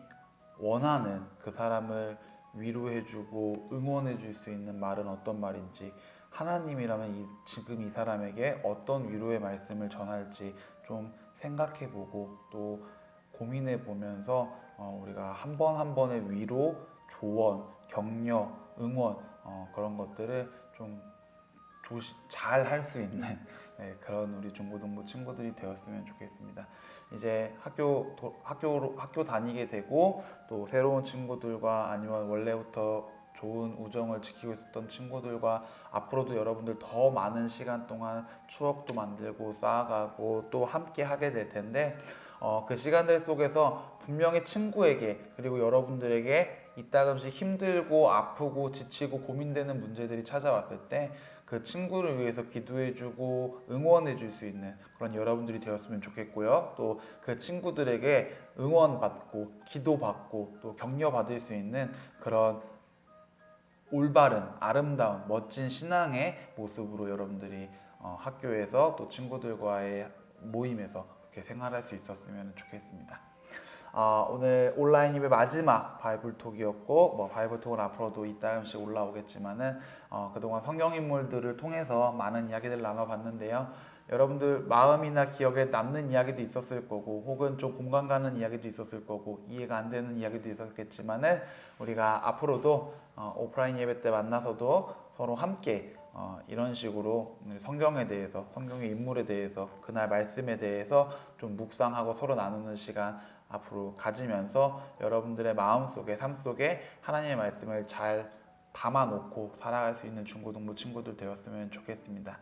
원하는 그 사람을 위로해주고 응원해줄 수 있는 말은 어떤 말인지, 하나님이라면 지금 이 사람에게 어떤 위로의 말씀을 전할지 좀 생각해보고 또 고민해보면서 우리가 한 번 한 번의 위로, 조언, 격려, 응원 그런 것들을 좀 잘 할 수 있는 그런 우리 중고등부 친구들이 되었으면 좋겠습니다. 이제 학교 다니게 되고 또 새로운 친구들과 아니면 원래부터 좋은 우정을 지키고 있었던 친구들과 앞으로도 여러분들 더 많은 시간 동안 추억도 만들고 쌓아가고 또 함께 하게 될 텐데 그 시간들 속에서 분명히 친구에게 그리고 여러분들에게 이따금씩 힘들고 아프고 지치고 고민되는 문제들이 찾아왔을 때 그 친구를 위해서 기도해주고 응원해줄 수 있는 그런 여러분들이 되었으면 좋겠고요. 또 그 친구들에게 응원받고 기도받고 또 격려받을 수 있는 그런 올바른 아름다운 멋진 신앙의 모습으로 여러분들이 학교에서 또 친구들과의 모임에서 그렇게 생활할 수 있었으면 좋겠습니다. 오늘 온라인 예배 마지막 바이블톡이었고 뭐 바이블톡은 앞으로도 이따금씩 올라오겠지만은 그동안 성경 인물들을 통해서 많은 이야기들을 나눠봤는데요. 여러분들 마음이나 기억에 남는 이야기도 있었을 거고 혹은 좀 공감 가는 이야기도 있었을 거고 이해가 안 되는 이야기도 있었겠지만은 우리가 앞으로도 오프라인 예배 때 만나서도 서로 함께 이런 식으로 성경에 대해서, 성경의 인물에 대해서, 그날 말씀에 대해서 좀 묵상하고 서로 나누는 시간 앞으로 가지면서 여러분들의 마음속에, 삶 속에 하나님의 말씀을 잘 담아놓고 살아갈 수 있는 중고등부 친구들 되었으면 좋겠습니다.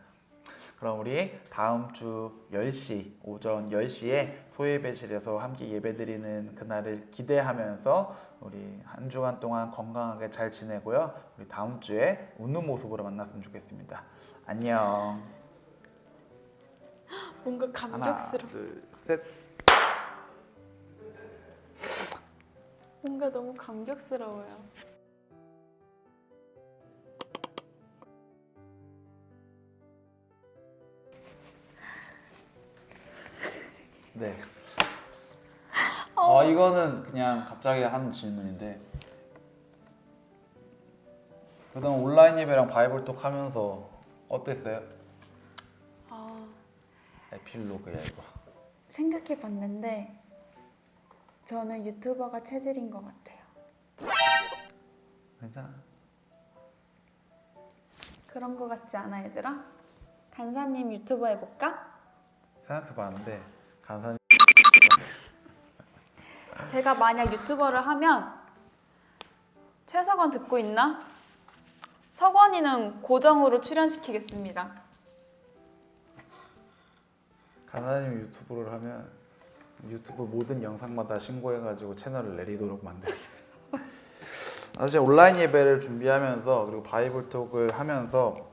그럼 우리 다음 주 10시, 오전 10시에 소예배실에서 함께 예배드리는 그날을 기대하면서 우리 한 주간 동안 건강하게 잘 지내고요. 우리 다음 주에 웃는 모습으로 만났으면 좋겠습니다. 안녕. 뭔가 하나, 감격스러워. 둘, 셋. 뭔가 너무 감격스러워요. 네. 이거는 그냥 갑자기 하는 질문인데 그동안 온라인 예배랑 바이블톡 하면서 어땠어요? 에필로그야 이거. 생각해 봤는데 저는 유튜버가 체질인 것 같아요. 괜찮아. 그런 것 같지 않아 얘들아? 간사님 유튜버 해볼까? 생각해봤는데 간사님 제가 만약 유튜버를 하면 최석원 듣고 있나? 석원이는 고정으로 출연시키겠습니다. 간사님 유튜브를 하면 유튜브 모든 영상마다 신고해가지고 채널을 내리도록 만들겠습니다. 사실 온라인 예배를 준비하면서 그리고 바이블톡을 하면서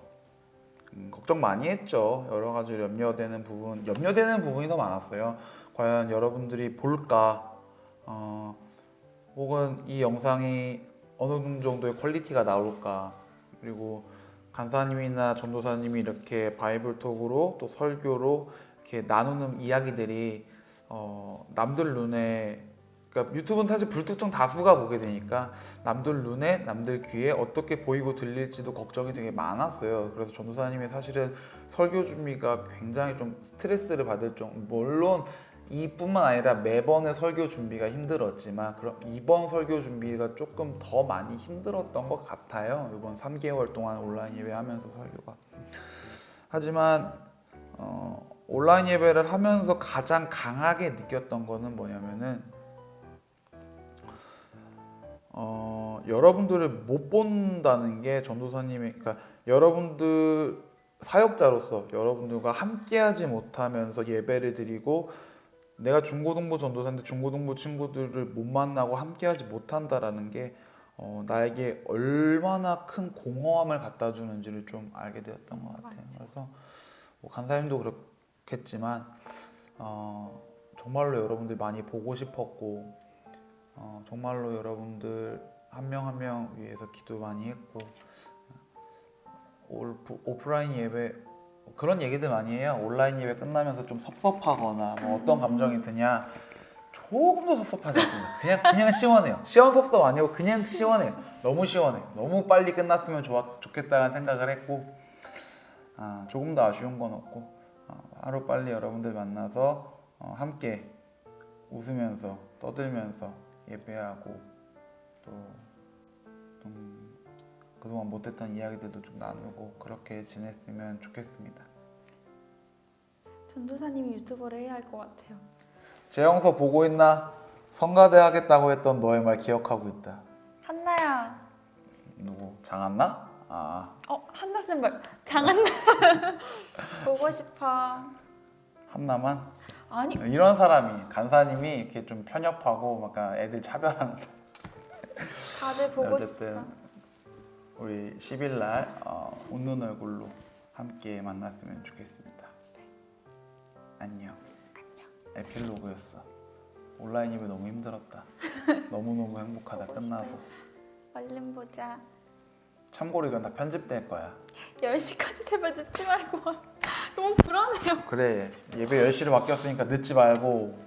걱정 많이 했죠. 여러 가지 염려되는 부분이 더 많았어요. 과연 여러분들이 볼까? 혹은 이 영상이 어느 정도의 퀄리티가 나올까? 그리고 간사님이나 전도사님이 이렇게 바이블톡으로 또 설교로 이렇게 나누는 이야기들이 남들 눈에, 그러니까 유튜브는 사실 불특정 다수가 보게 되니까 남들 눈에 남들 귀에 어떻게 보이고 들릴지도 걱정이 되게 많았어요. 그래서 전도사님이 사실은 설교 준비가 굉장히 좀 스트레스를 받을 정도, 물론 이뿐만 아니라 매번의 설교 준비가 힘들었지만 그럼 이번 설교 준비가 조금 더 많이 힘들었던 것 같아요. 이번 3개월 동안 온라인 예배하면서 설교가. 하지만 온라인 예배를 하면서 가장 강하게 느꼈던 거는 뭐냐면은 여러분들을 못 본다는 게 전도사님이, 그러니까 여러분들 사역자로서 여러분들과 함께하지 못하면서 예배를 드리고 내가 중고등부 전도사인데 중고등부 친구들을 못 만나고 함께하지 못한다라는 게 나에게 얼마나 큰 공허함을 갖다 주는지를 좀 알게 되었던 것 같아요. 그래서 뭐 간사님도 그렇겠지만 정말로 여러분들 많이 보고 싶었고 정말로 여러분들 한 명 한 명 위해서 기도 많이 했고 오프라인 예배 그런 얘기들 많이 해요. 온라인 예배 끝나면서 좀 섭섭하거나 뭐 어떤 감정이 드냐, 조금도 섭섭하지 않습니다. 그냥 시원해요. 시원섭섭 아니고 그냥 시원해요. 너무 시원해요. 너무 빨리 끝났으면 좋겠다는 생각을 했고 조금 더 아쉬운 건 없고 하루 빨리 여러분들 만나서 함께 웃으면서 떠들면서 예배하고 또 그동안 못했던 이야기들도 좀 나누고 그렇게 지냈으면 좋겠습니다. 전도사님이 유튜버를 해야 할 것 같아요. 재영서 보고 있나? 성가대 하겠다고 했던 너의 말 기억하고 있다. 한나야. 누구? 장한나? 한나 쌤 말. 장한나. 보고 싶어. 한나만? 아니. 이런 사람이 간사님이 이렇게 좀 편협하고 약간 애들 차별하는 사람. 다들 보고 어쨌든 싶다. 우리 10일 날 웃는 얼굴로 함께 만났으면 좋겠습니다. 안녕. 에필로그였어. 온라인 예배 너무 힘들었다. 너무너무 행복하다. 끝나서. 얼른 보자. 참고로 이건 다 편집될 거야. 10시까지 제발 늦지 말고. 너무 불안해요. 그래, 예배 10시로 바뀌었으니까 늦지 말고